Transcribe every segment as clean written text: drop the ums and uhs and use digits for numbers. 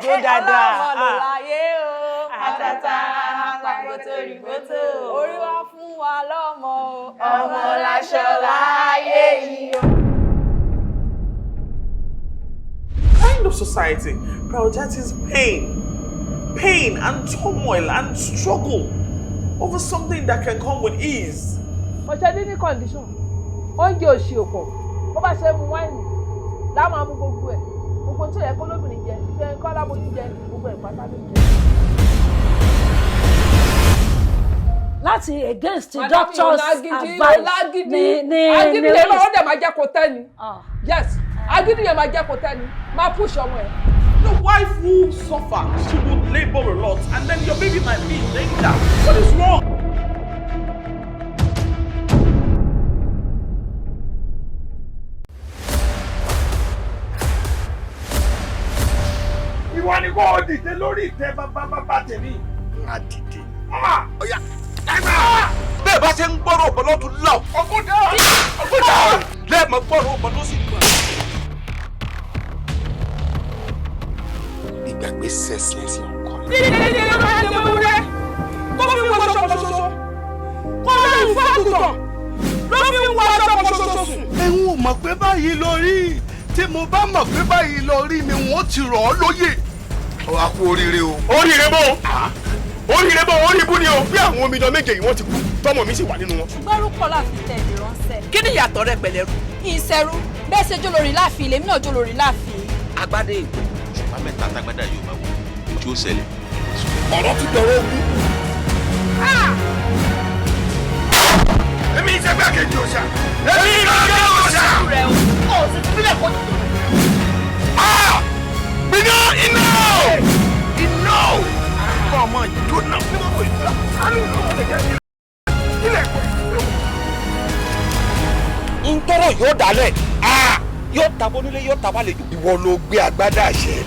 jó dáadáa. Ọlọ́mọ ló láyé o. Àtàtà àpàgbọ́tò rìbọ́tò. Orí wa fún wa lọ́mọ o. Ọmọ láṣọ láyé yìí o. Kind of society prioritizes pain and turmoil and struggle over something that can come with ease. Mo ṣe ní condition. Oúnjẹ òṣì òpò. Bó bá ṣe mu wáìnì, lá máa mú gbogbo ẹ̀. Gbogbo tó yẹ kó lóbìnrin jẹ, ṣe ń kọ́ láboyún jẹ, gbogbo ẹ̀ pátá ló jẹ. Láti against the doctor's advice. Agídí yẹn máa dẹ̀ máa jẹ́ kó tẹ́ ni. Yes, agídí yẹn máa jẹ́ kó tẹ́ ni. Máa push ọmọ ẹ̀. The wife will suffer. She will labor a lot, and then your baby might be in danger. What is wrong? Ìwọ ni kò dìde lórí ìtẹ́ bàbá tèmi. Má dìde. Ọ̀yá ẹgbẹ́. Bẹ́ẹ̀ bá ṣe ń gbọ́rọ̀ ọ̀pọ̀ lọ́tún lọ. Ọ̀gọ́dà. Lẹ́ẹ̀mọ̀ gbọ́rọ̀ ọ̀pọ̀ ló sì gbọ́. Ìgbàgbé sẹ́sìlẹ̀sì ọkọ. Ẹ̀hún ò mọ̀ pé báyìí lọ rí. Tí mo bá mọ̀ pé báyìí lọ rí mi, wọ́n ti rọ̀ ọ́ lóyè. Ó wá kú oríire o. Oríire bó? Oríire bó? Orí ibú ni o. Bí àwọn omidan méje yìí wọ́n ti kú, tọ́mọ mi sì wà nínú wọn. Gbẹ́rúkọ láfi tẹ̀lé ránṣẹ́. Kí ni ìyàtọ̀ rẹ pẹ̀lẹ́rú? Ìṣẹ́rú bẹ́ẹ̀ ṣe jólórí láàfin lèmi náà jólórí láàfin. Agbádé ìwé. Ṣùgbọ́n mẹ́ta tágbádá yóò máa wò tí ó ṣẹlẹ̀. Ọ̀rọ̀ ti dọ̀rọ̀ ogun. Èmi ìṣe gbàkejì òṣà. Èmi ìgbàkejì òṣà. Ó sì fílẹ̀ kó tó. Iná! Iná! Ọmọ ìdúná. Ntọ́rọ̀ yóò dálẹ̀. Yóò tabọ́ nílé yóò tabá lè jù. Ìwọ ló gbé agbádá àṣẹ.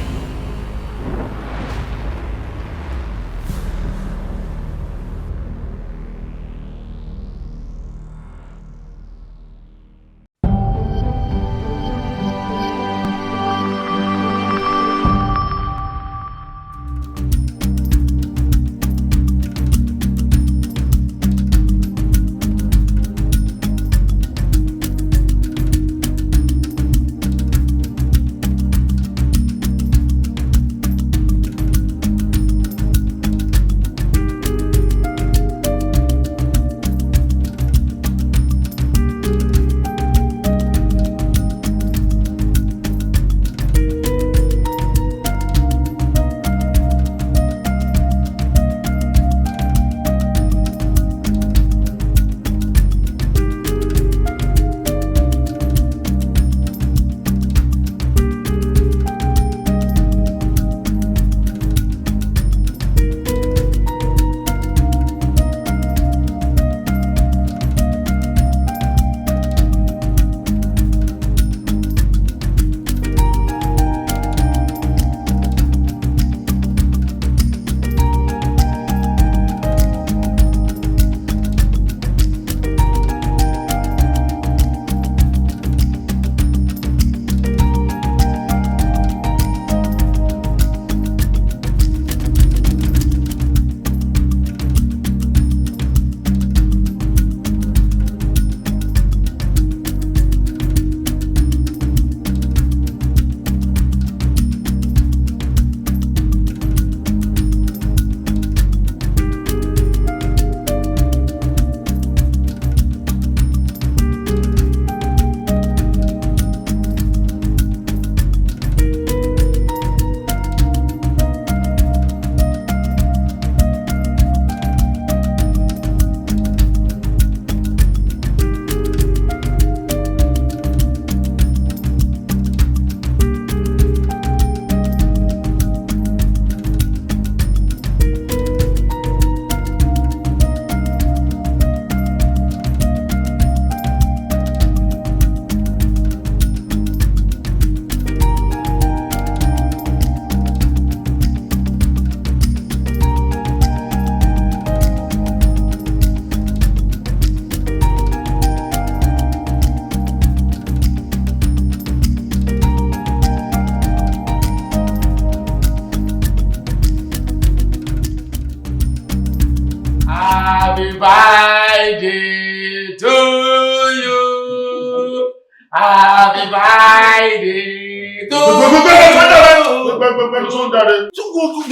Happy birthday to you. Happy birthday to you.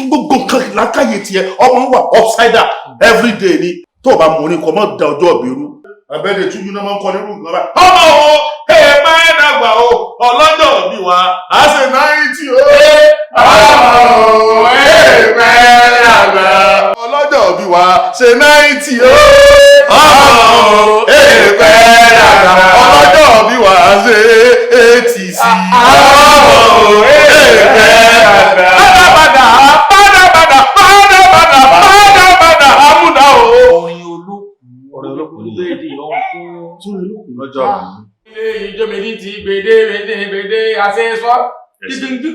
Gbogbo kan lákàyè tiẹ̀ ọmọ wà upside down every day ni tó bá mú ní kò mọ́ da ọjọ́ ìbírú. Abẹ́dẹ̀ tún yúná máa ń kọ nírú nǹkan báyìí. Ọmọ o, máa ń dàgbà o, ọlọ́jọ́ bí wa, a ṣe 90 o. Ọmọ o, máa ń dàgbà. Ọlọ́jọ́ bí wa, ṣe 90 o. Ọmọ o, máa ń dàgbà. Ọlọ́jọ́ bí wa, ṣe 80 sí. Ọmọ o, máa ń dàgbà. Padà, amúdá o. Lọ́jọ́ ilé ìjọ méjì ti gbèdé àṣẹ́sọ́ dídíndú.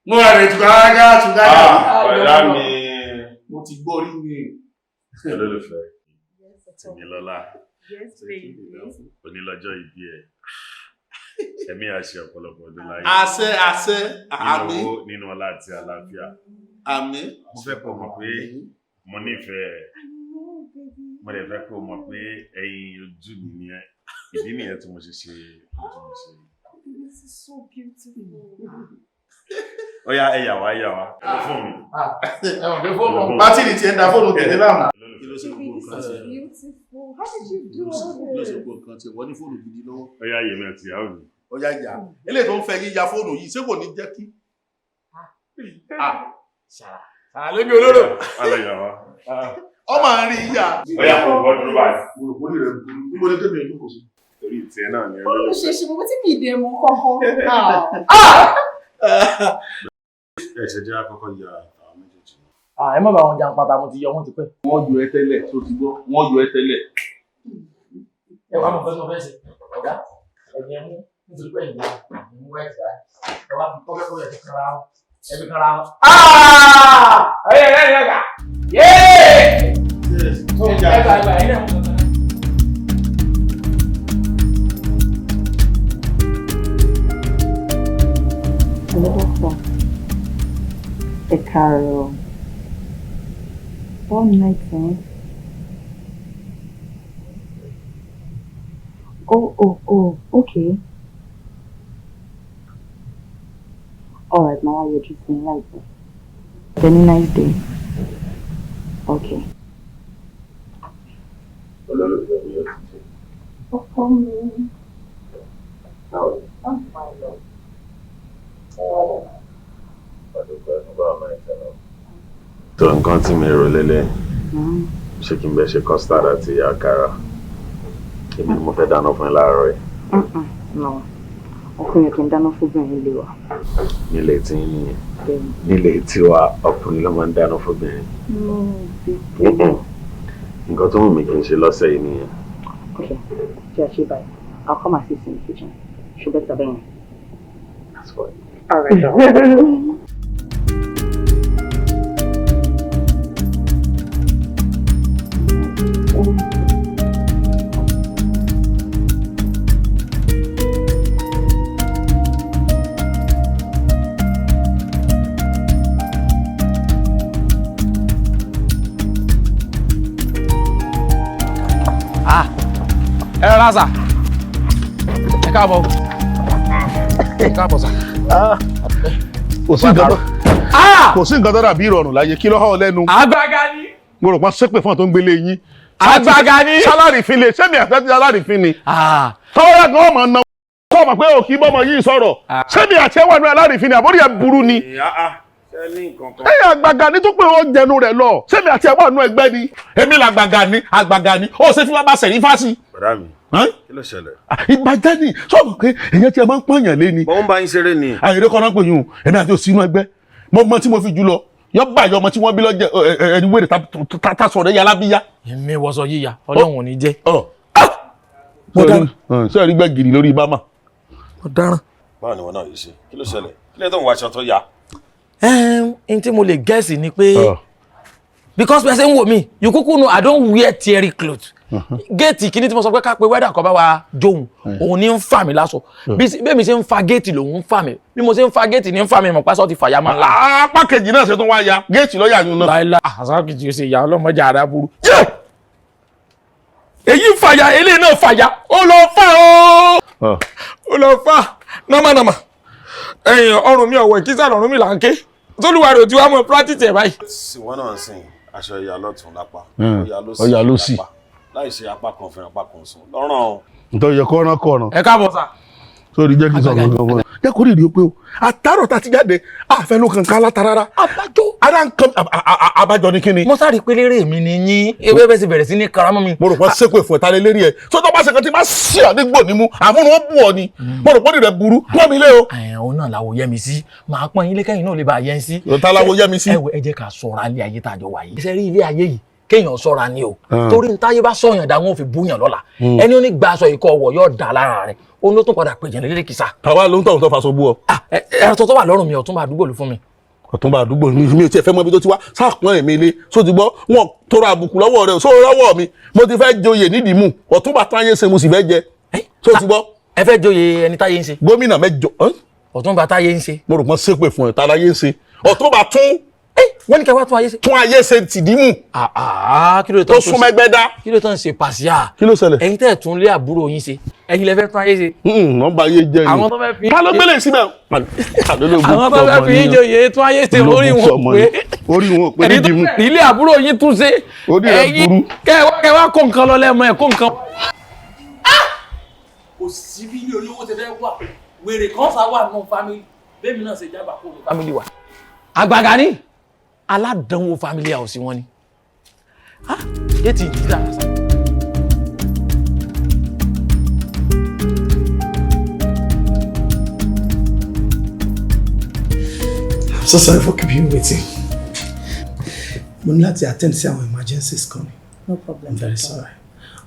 Mo rẹ̀ tùgágá. Ọ̀dá mi. Mo ti gbọ́ rí ní olólùfẹ́. Tìmílọ́lá. Onílọ́jọ́ ìbí ẹ̀. Ẹ̀mí àṣẹ ọ̀pọ̀lọpọ̀ ọdún láyé. Àṣẹ, àmín. Nínú ọlá àti àlàáfíà. Àmín. Mo fẹ́ kó mọ̀ pé mo nífẹ̀ẹ́. Mo lè fẹ́ kó mọ̀ pé ẹ̀yin ojú mi ni ẹ. Ìdí nìyẹn tí mo ṣe ṣe ojú mi ṣe. This is so beautiful. Ó yá ẹ̀yà wá. Fóònù. Pátì ni ti ẹ̀ ń da fóònù tẹ̀lé láàmú. This is beautiful. How did you do all this? Wọ́n ní fóònù gidi lọ́wọ́. Ó yá yèmí àti ìyàwó mi. Ó yá ìyá. Eléyìí tó ń fẹ́ yíya fóònù yìí ṣé kò ní jẹ́ kí? Àlejò olóró. Alẹ́ yà wá. Ọmọ àárín yíya. Ó yá kó bọ́ dúró báyìí. Mo rò pé rẹ̀ níbo ni kébì ẹ̀dùn kò sí. Torí ìtẹ́ náà ni Oh, ṣe mo tí mi dé mo kọ́kọ́. Ẹ ṣe jẹ́ àkọ́kọ́ ya àwọn méjèèjì. Ẹ má bá wọn jan pátá mo ti yọ wọn ti pẹ́. Wọ́n yọ ẹ́ tẹ́lẹ̀ tó ti gbọ́. Wọ́n yọ ẹ́ tẹ́lẹ̀. Ẹ wá mọ̀ fẹ́ ṣe. Ọ̀gá ẹ̀yìn ẹ̀mú nítorí pé ìgbà ìmú ẹ̀ ti rà. Ẹ wá fi kọ́kọ́ ẹ̀ ti kára wọn. Ẹ fi kára wọn. Ẹ̀yẹ gà. Yéé! Carol. One night thing. Oh, okay. Alright, now you're just saying like that. Then a nice day. Okay. Oh, for me. I'm fine, love. Tó nǹkan tí mi rò lélẹ̀ ṣé kí n bẹ ṣe custard àti àkàrà èmi ni mo fẹ́ dáná fún ẹ láàárọ̀ ẹ̀. No, ọkùnrin kì í dáná fóbìnrin ilé wa. Nílé tí ń nìyẹn nílé tiwa ọkùnrin ló máa ń dáná fóbìnrin. Nǹkan tó wù mí kí n ṣe lọ́sẹ̀ yìí nìyẹn. Okay, just say bye. I'll come assist in the kitchen. She'll better be. That's fine. All right. Raza. Ẹ káàbọ̀. Ẹ káàbọ̀ sà. Kò sí nǹkan tó dàbí ìrọ̀rùn láyé kí ló hàn ọ́ lẹ́nu. Àgbàgà ni. Mo rò pé ṣépè fún ọ tó ń gbélé yín. Àgbàgà ni. Sálárì fin lè ṣé mi àti sálárì fin ni. Tọ́wọ́ yà gan ọmọ náà kọ́ ọmọ pé òkì bọ́mọ yìí sọ̀rọ̀. Ṣé mi àti ẹwà ní alárì fin ni àbórí ẹ̀ burú ni. Ẹ̀yà àgbàgà ni tó pé ó jẹnu rẹ̀ lọ. Ṣé mi àti ẹwà nú ẹgbẹ́ ni. Èmi làgbàgà ni àgbàgà ni. Ó ṣe fún bàbá sẹ̀rí fásì. Bọ̀dá mi. Kí ló ṣẹlẹ̀? Ìgbàjá ni sọ̀rọ̀ pé èèyàn tí ẹ máa ń pààyàn lé ni. Mo ń bá yín ṣeré ni. Àyèrè kan náà pè yín o èmi àti òsínú ẹgbẹ́ mo mọ tí mo fi jù lọ yọ báyọ̀ ọmọ tí wọ́n bí lọ́jẹ́ ẹni wèrè tá sọ̀rọ̀ ẹ̀yà alábíyá. Èmi wọ́sọ yíya ọlọ́run ò ní jẹ́. Ṣé ẹ̀rí gbẹ́ gìrì lórí bámà. Ọ̀daràn. Báwo ni wọn náà yìí ṣe? Kí ló ṣẹlẹ̀? Kí lè tó ń wọ aṣọ tó ya? N tí mo lè gẹ́ẹ̀sì ni pé because person wò mí you kuku know I don't wear teary clothes géètì kìíní tí mo sọ pé ká pe wẹ́dà kọ́ bá wa jóun òun ní ń fà mí lásọ bí mi ṣe ń fa géètì lòun ń fà mí bí mo ṣe ń fa géètì ní ń fà mí mọ̀ pásọ̀ ti fàyà máa ń la. apá kejì náà ṣe tó wá ya géètì lọ́ọ̀yà yun náà. láìla àṣà kìí ṣe ìyá ọlọ́mọdé àrà burú. èyí fàyà eléyìí náà fàyà ó lọ fà ó lọ fà nọ́mọ̀nọ́mọ̀ ẹ̀yìn ọrùn mi ọ̀wọ̀ ìkísà lọ́rùn mi là ń ké tólúwarẹ̀ ò ti wá mọ́ practice ẹ̀ báyìí. wọ́n náà sìn aṣọ ìyá lọ́tún lápá ọ̀yà ló sì láì ṣe apá kan fẹ́ràn apá kan sùn lọ́rùn o. nítorí yẹ kọ́ran. ẹ káàbọ̀ sà. sórí jẹ́ kí n sọ kankan fún ẹ. jẹ́ kó rí ìdí pé o àtàrọ̀ tá ti jáde àfẹnú kankan látara. ara ń kan abájọ ní kíni. mo sáré pé lérè mi ni yín ewé bẹ́ẹ̀ sì bẹ̀rẹ̀ sí ní karamọ́ mi. mo rò pé sẹ́kù ẹ̀fọ́ ìtàlẹ́ lérí ẹ̀ tó tó bá ṣe kan tí bá ṣí ọ nígbò nímú àmúnú ó bù ọ ni mo rò pé ó rẹ̀ burú tó mi lé o. òun náà làwọ̀ yẹ mi sí màá pọ́n ilé kẹ́yìn náà lè bá a yẹn sí. ta láwo yẹ mi sí. ẹ jẹ́ ká ṣọ́ra ilé ayé tá a jọ wà yìí. iṣẹ́ rí ilé ayé yìí kéèyàn ṣọ́ra ni o torí ntáyé bá sọyàn dá wọn ò fi búyàn lọ́la ẹni ó ní gba aṣọ ikọ̀ ọwọ́ yóò dà lára rẹ̀ ó ní ó tún padà pè jẹ́ lélẹ́ kìsà. àwa ló ń tọ̀hún tó faṣọ bú ọ. ẹ̀rọ tó wà lọ́rùn mi Ọ̀túnba àdúgbò ló fún mi. Ọ̀túnba àdúgbò mi ò tiẹ̀ fẹ́ mọ ibi tó ti wá sáàpọ̀n ẹ̀mí ilé só ti gbọ́ wọn tọrọ àbùkù lọ́wọ́ rẹ̀ só lọ́wọ́ mi mo ti fẹ́ joyè nídìí mú Ọ̀túnba táyé ṣe mo sì fẹ́ jẹ só ti gbọ́. ẹ fẹ́ joyè ẹni táyé ń ṣe. gómìnà mẹ́jọ. Ọ̀túnba táyé ń ṣe. mo rò pọ́n ṣépè fún ẹ̀ tá láyé ń ṣe Ọ̀túnba tún wọ́n ní kẹ́ wá tún ayé ṣe. tún ayé ṣe tìdímù. kí ló tó súnmọ́ ẹgbẹ́ dá. kí ló tán ṣe pàṣíà. kí ló ṣẹlẹ̀. ẹ̀yin tẹ́ ẹ̀ tún lé àbúrò yín ṣe ẹ̀yin lẹ fẹ́ tún ayé ṣe. wọ́n bá ayé jẹ́ yìí. àwọn tó fẹ́ fi. ká ló gbélé síbẹ̀. àwọn tó fẹ́ fi yín joyè tún ayé ṣe orí wọn pé. orí wọn pé nídìí mú. ilé àbúrò yín tún ṣe. orí rẹ̀ burú. kẹ́ wá kó nǹkan lọ lẹ́mọ ẹ̀ kó nǹkan. kò sí bí ilé olówó ti fẹ́ wà wèrè kan sá wà nù fámìlì bẹ́ẹ̀ mi náà ṣe jábà kó nù fámìlì wa. àgbàgà ni aládánwò family house wọn ni yéètì ìdílé àṣà. I'm so sorry for keeping you waiting. Mo ní láti attend sí àwọn emergencies kan ni. No problem. I'm very sorry.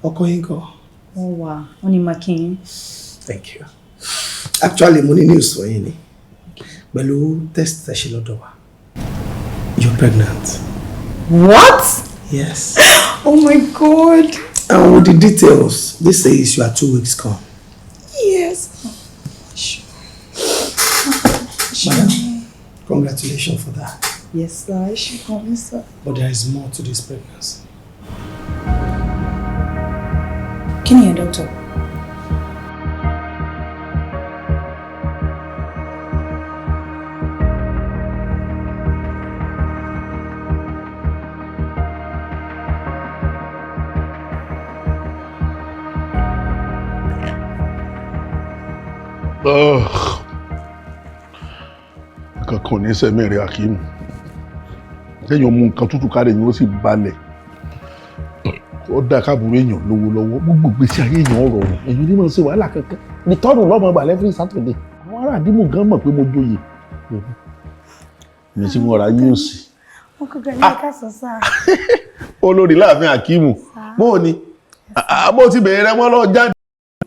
Ọkọ yín kọ́. Ó wà, ó ní makin. Thank you. Actually, mo ní news for yín ni. Pẹ̀lú test tẹ́ ṣe lọ́dọ̀ wa. You're pregnant. What? Yes. Oh my God. And with the details, this says you are 2 weeks gone. Yes. Sure. Madam, congratulations for that. Yes, sir. I should come, sir. But there is more to this pregnancy. Can you hear, doctor? kankan ní sẹ́mi rẹ̀ Akíìmù sẹ́yìn mú nǹkan tútù kárẹ̀ yìí ó sì balẹ̀ ó dá káàbùrú èèyàn lówó lọ́wọ́ gbogbo gbèsè ayé èèyàn rọrùn èyí ní mọ̀ sí wàhálà kankan rìtọ́nù lọ́mọ gbà lẹ́fírí sátọ̀dẹ̀ àwọn ará àdìmú gan mọ̀ pé mo joyè mi tí mo ra yín òsì. Wọ́n kò gbẹ̀ ní ẹ̀ka sọ́sà. olórí láàfin Akíìmù bó o ní bó ti bẹ̀rẹ̀ rẹ wọ́n lọ jáde.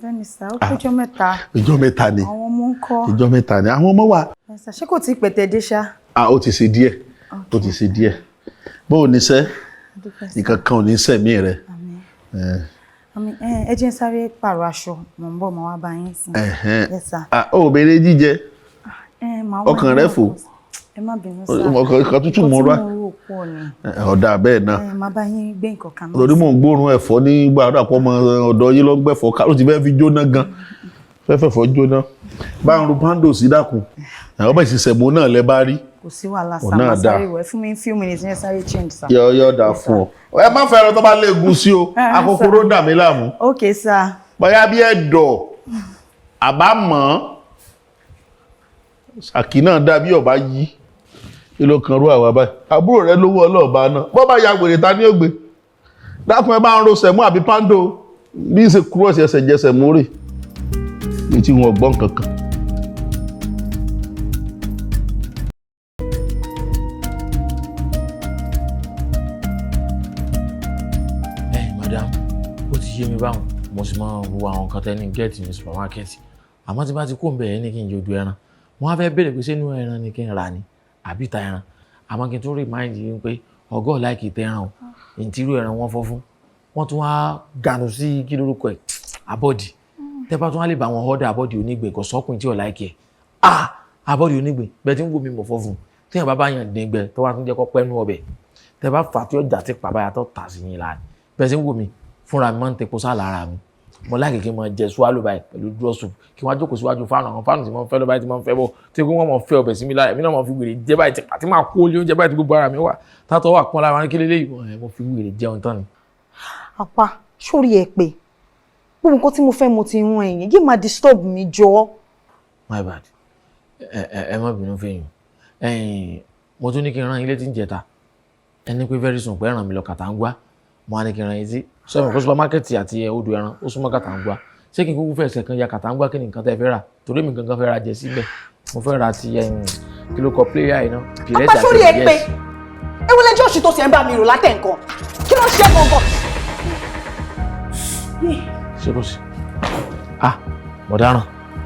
Bẹ́ẹ̀ni sá, ó péjọ mẹ́ta. Ìjọ mẹ́ta ni. Àwọn ọmọ ń kọ́. Ìjọ mẹ́ta ni. Àwọn ọmọ wà. Ṣé kò tí ì pẹ̀tẹ̀ dé ṣá? Ó ti ṣe díẹ̀. Ó ti ṣe díẹ̀. Bó o ní sẹ́, nǹkan kan ò ní sẹ̀mí rẹ̀. Àmín. Ẹ jẹ́ sáré pààrọ̀ aṣọ, mò ń bọ̀ mọ́ wá bá yín sìn. Yes sir. Ó bèrè jíjẹ. Ọkàn rẹ̀ fò. Ẹ má bínú sá. Ọkàn tútù mọ́ rá. Ọ̀dà bẹ́ẹ̀ náà. Má bá yín gbé nǹkan kan. Torí mò ń gbóòórùn ẹ̀fọ́ nígbà àdàpọ̀ ọmọ ọ̀dọ̀ yín ló ń gbẹ̀fọ́ kárò ti fẹ́ fi jóná gan. Fẹ́fẹ̀fọ́ jóná. Bá ń ru pando sí dákun. Àwọn bẹ́ẹ̀ sì sẹ̀mó náà lẹ bá rí. Kò sí wàhálà sá, máa sáré wẹ̀ fún mi few minutes yẹn sáré change sá. Yọ dà fún ọ. Ẹ má fẹ́ràn tó bá léegun sí o. Akókóró dà mí láàmú. Okay sá. Bóyá bí ẹ̀dọ̀ àbámọ̀ Ṣàkí náà dàbí ọba yí. Ìlò kan rú àwa báyìí. Àbúrò rẹ lówó ọlọ́ọ̀bá náà. Bọ́ bá ya wèrè ta ní ògbé. Dákun ẹ bá ń ro sẹ̀mú àbí pando. Bí ṣe kúrò ẹsẹ̀ jẹsẹ̀ mórí. Ní tí wọn gbọ́n kankan. Madam, ó ti yé mi báwọn. Mo sì máa ń wo àwọn kan tẹ́ ní gẹ́ẹ̀tì ní supermarket. Àmọ́ tí bá ti kó ń bẹ̀rẹ̀ ní kí n jojú ẹran. Wọ́n á fẹ́ bèèrè pé ṣé inú ẹran ni kí n rà ni àbí ta ẹran àmọ́ kí n tún remind yín pé ọgọ́ láìkì tẹ ẹran o ìntírú ẹran wọ́n fọ́ fún wọ́n tún wá gànù sí kí lórúkọ ẹ̀ abọ́dì tẹ́ bá tún wá lè bá wọn ọ́dà abọ́dì onígbè kò sọ́kùn tí ò láìkẹ́ abọ́dì onígbè bẹ́ẹ̀ tí ń gbòmí mọ̀ fọ́ fún téèyàn bá yàn dín tó wá tún jẹ́ kó pẹ́nu ọbẹ̀ tẹ́ bá fà tí ó jà tí pàbáyà tó tà sí yín láàrin bẹ́ẹ̀ tí ń wò mí fúnra mi máa ń tepo sáà lára mi mo láì kékeré máa jẹ swallow báyìí pẹ̀lú draw soup kí wọ́n á jókòó síwájú fáànù àwọn fáànù tí wọ́n fẹ́ lọ báyìí tí wọ́n fẹ́ bọ̀ tí wọ́n mọ̀ fẹ́ ọbẹ̀ sí mi lára èmi náà mọ̀ fi wèrè jẹ báyìí àti máa kó olé oúnjẹ báyìí tí gbogbo ara mi wà tátọ́ wà pọ́n lára wọn kí lélẹ́yìí mo fi wèrè jẹun tán ni. Apá sórí ẹ pé gbogbo nǹkan tí mo fẹ́ mo ti rán ẹ̀yìn yìí máa disturb mi jọ. My bad ẹ má bínú fẹ́yìn mo tún ní kí n rán ilé tí ń jẹta ẹni pé very soon pé ràn mí lọ Kàtàǹgbá mo á ní kí n rán yín sí sọ́yìn kó supermarket àti odò ẹran ó súnmọ́ Kàtàǹgbá ṣé kí n kúkú fẹsẹ̀ kan ya Kàtàǹgbá kí ni nǹkan tẹ́ fẹ́ rà torí mi gangan fẹ́ ra jẹ síbẹ̀ mo fẹ́ ra ti kí ló kọ player yìí náà pìrẹ́tì àti sórí ẹ pé ewu lẹjọ́ òṣì tó ṣe ń bá mi rò látẹ̀ nǹkan kí ló ṣe gangan. ṣé kò sí mo dáràn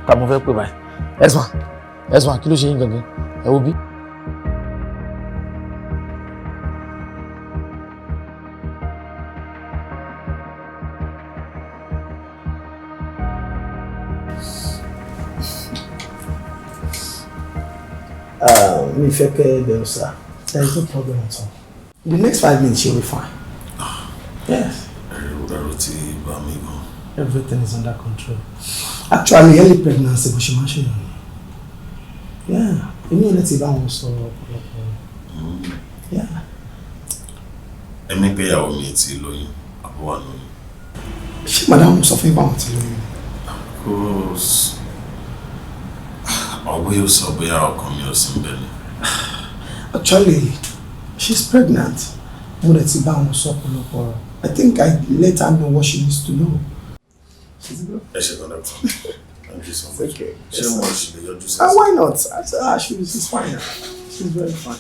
ká mo fẹ́ pè báyìí ẹ̀sùn kí ló ṣe yín gangan ẹ wo bí. Me fake them, sir. There is no problem at all. The next 5 minutes she'll be fine. Yes. Everything is under control. Actually, early pregnancy, but she mentioned. Yeah. You know, let's see that one so. Yeah. I make pay our meet loan. One. She madam something about it. Of course. I will survey our community. Actually, she's pregnant. I think I let her know what she needs to know. She's good. Thank you so much. Okay. Why not? She's fine. She's very fine.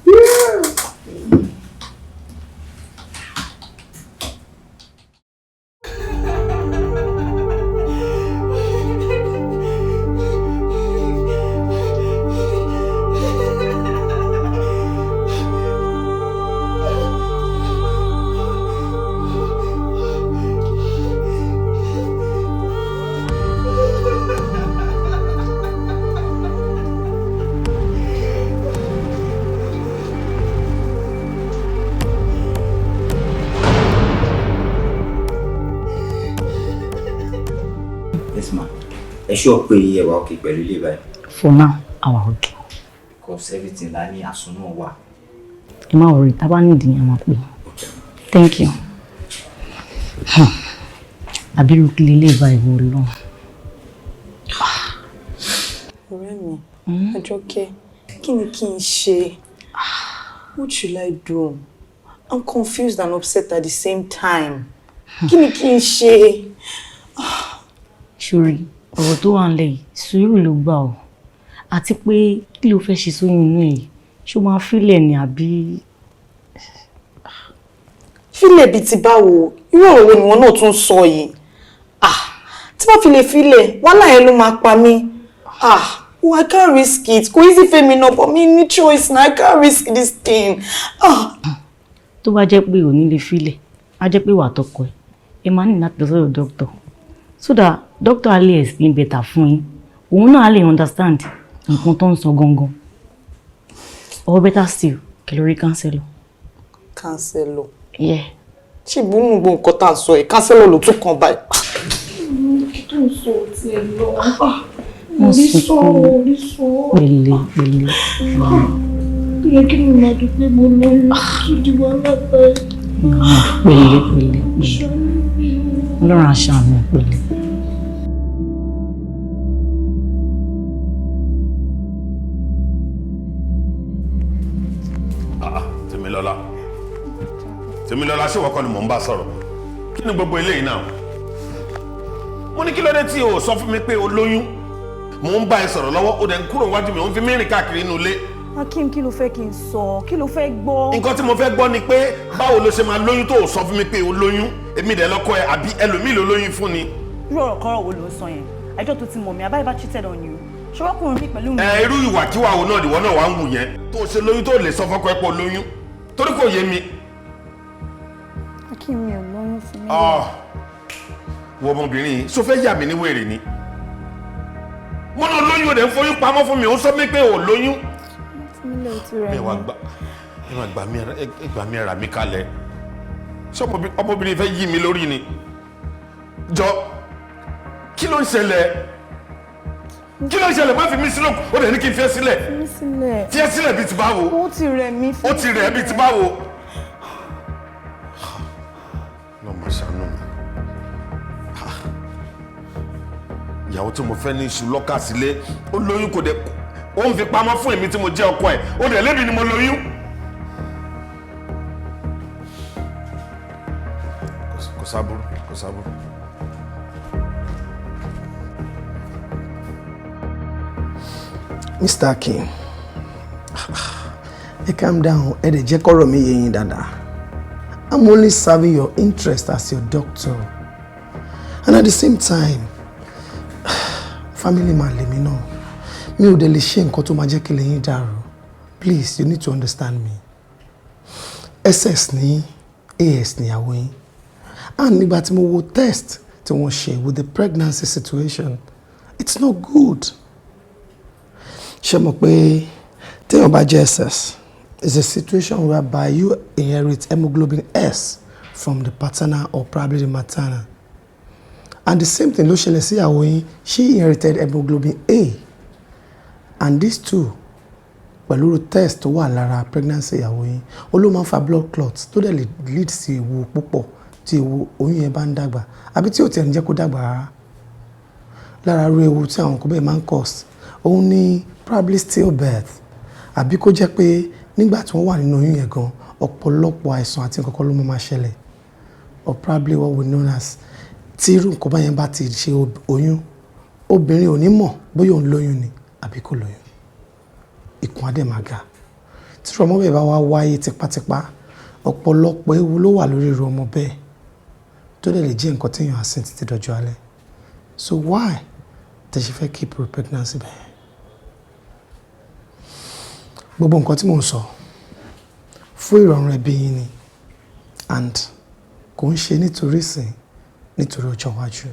Yeah. Sure pé ẹ wà okay pẹ̀lú ilé báyìí. For now, I am okay. Because everything la ní àsùnwọ̀n wà. Ẹ má worry, tá bá need yín máa pè. Thank you. Àbírú kí lélẹ̀ báyìí wò lọ. Ọ̀rẹ́ mi, Àjọkẹ́, kí ni kí n ṣe? What should I do? I'm confused and upset at the same time. Kí ni kí n ṣe? Ṣorí, ọ̀rọ̀ tó wà nílẹ̀ yìí, sùúrù ló gbà ọ́. Àti pé kí ló fẹ́ ṣe sóyún inú yìí? Ṣó máa fílẹ̀ ni àbí? Fílẹ̀ bíi ti báwo? Irú ọ̀rọ̀ wo ni wọ́n náà tún sọ yìí? Tí wọ́n fi lè fílẹ̀, wàhálà yẹn ló máa pa mí. Oh, I can't risk it. Kò easy for me now, but me need choice now. I can't risk this thing. Tó bá jẹ́ pé ò ní lè fílẹ̀, á jẹ́ pé wà tọkọ ẹ̀. Ẹ máa ní láti lọ sọ́dọ̀ doctor. So that doctor Ali explain better fún yín. Òun náà lè understand nǹkan tó ń sọ gangan. Or better still, kẹ́ lọ rí counselor. Counselor? Yeah. Ṣé ìbúnú gbogbo nǹkan tá à ń sọ ẹ̀ counselor ló tún kàn báyìí. Kí tó ń sọ ti ẹ̀ lọ? Orí sọ. Pẹ̀lẹ́. Yẹ kí ni màá dúpẹ́ mo lóyún tó di wàhálà báyìí. Pẹ̀lẹ́. Ọlọ́run aṣàánú pẹ̀lẹ́. Tèmilọ́lá ṣé wọ́n kọ́ ni mò ń bá sọ̀rọ̀? Kí ni gbogbo eléyìí náà? Mo ní kí ló dé tí o sọ fún mi pé o lóyún? Mò ń bá ẹ sọ̀rọ̀ lọ́wọ́, o dẹ̀ ń kúrò wájú mi, o ń fi mí rìn káàkiri inú ilé. Akim, kí ló fẹ́ kí n sọ? Kí ló fẹ́ gbọ́? Nǹkan tí mo fẹ́ gbọ́ ni pé báwo ló ṣe máa lóyún tó o sọ fún mi pé o lóyún? Èmi dẹ̀ lọ́kọ ẹ àbí ẹlòmíì ló lóyún fún ni? Irú ọ̀rọ̀ kọ́rọ̀ wo ló ń sọ yẹn? Ẹjọ́ tó ti mọ̀ mí, àbáyé bá cheated on you. Ṣọwọ́kùnrin mi pẹ̀lú mi. Irú ìwàkiwà wo náà ìwọ náà wà ń wù yẹn? Tó o ṣe lóyún tó lè sọ fọ́kọ ẹ pé o lóyún? Torí kò yé mi. kí mi ò lóyún fún mi. Wo ọmọbìnrin ṣó fẹ́ yà mí ní wèrè ni. Mo lọ lóyún o dẹ̀ ń foyún pamọ́ fún mi, ó sọ mí pé ò lóyún. Ẹ wá gbà mí ẹ̀rà mi kalẹ̀. Ṣé ọmọbìnrin fẹ́ yí mi lórí ni? Jọ, kí ló ń ṣẹlẹ̀? Kí ló ń ṣẹlẹ̀? Má fi mí sílẹ̀, ó dẹ̀ ní kí n fi ẹ́ sílẹ̀. Fi ẹ́ sílẹ̀ bíi ti báwo? Ó ti rẹ̀ mí. Ó ti rẹ̀ bíi ti báwo? Lọ́mọ ṣàánú mi. Ìyàwó tí mo fẹ́ ní iṣu lọ́kà sílé, ó lóyún kò dẹ̀, ó ń fi pamọ́ fún èmi tí mo jẹ́ ọkọ ẹ̀, ó dẹ̀ lébi ni mo lóyún. Kò sábúrú, kò sábúrú. Mr. Akin, calm down. Ẹ dẹ̀ jẹ́ kọ́rọ̀ mi yé yín dáadáa. I'm only serving your interest as your doctor. And at the same time, family man lèmi náà. Mi ò dẹ̀ lè ṣe nǹkan tó máa jẹ́ kí lẹ́yìn dàrú. Please, you need to understand me. SS ní AS níyàwó yín. And nígbà tí mo wo test tí wọ́n ṣe with the pregnancy situation, it's not good. Ṣé mọ̀ pé téèyàn bá jẹ́ SS, it's a situation whereby you inherit hemoglobin S from the paternal or probably the maternal. And the same thing ló ṣẹlẹ̀ sí ìyàwó yín, she inherited hemoglobin A. And these two, pẹ̀lú test tó wà lára pregnancy ìyàwó yín, ó ló máa ń fa blood clots tó dẹ̀ lè lead sí ewu púpọ̀ tí ewu oyún yẹn bá ń dàgbà àbí tí ò tiẹ̀ ń jẹ́ kó dàgbà rárá. Lára irú ewu tí àwọn kan bẹ́ẹ̀ máa ń cause òun ni probably stillbirth àbí kó jẹ́ pé nígbà tí wọ́n wà nínú oyún yẹn gan ọ̀pọ̀lọpọ̀ àìsàn àti nǹkan kan ló máa ṣẹlẹ̀, or probably what we know as tí irú nǹkan báyẹn bá ti ṣe oyún, obìnrin ò ní mọ̀ bóyá òun lóyún ni àbí kò lóyún, ikùn adé máa ga. Tí ọmọ bẹ́ẹ̀ bá wá wáyé tipátipá, ọ̀pọ̀lọpọ̀ ewu ló wà lórí irú ọmọ bẹ́ẹ̀ tó dẹ̀ lè jẹ́ nǹkan téèyàn á sìn títí dọjọ́ alẹ́. So why tẹ̀ ṣe fẹ́ keep pregnancy bẹ́ẹ̀? Gbogbo nǹkan tí mò ń sọ fún ìrọ̀rùn ẹbí yín ni, and kò ń ṣe nítorí ìsìn, nítorí ọjọ́ iwájú.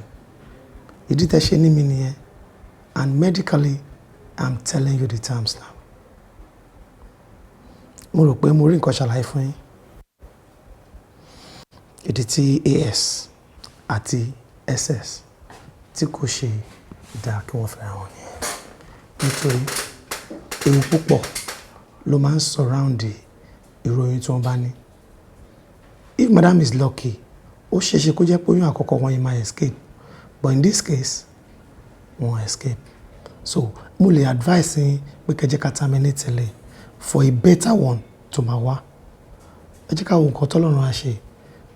Ìdí tẹ́ ṣe ní mi nìyẹn, and medically I'm telling you the terms now. Mo rò pé mo rí nǹkan ṣàlàyé fún yín. Ìdí tí AS àti SS tí kò ṣe dáa kí wọ́n fẹ́ra wọn nìyẹn. Nítorí ewu púpọ̀ ló máa ń surround ìròyìn tí wọ́n bá ní. If madam is lucky, ó ṣeéṣe kó jẹ́ pé oyún àkọ́kọ́ wọn yìí máa escape, but in this case wọ́n escape. So mo lè advise yín pé kẹ́ jẹ́ ká terminate Itele for a better one tó máa wá. Ẹ jẹ́ ká wo nǹkan tọ́lọ́run á ṣe,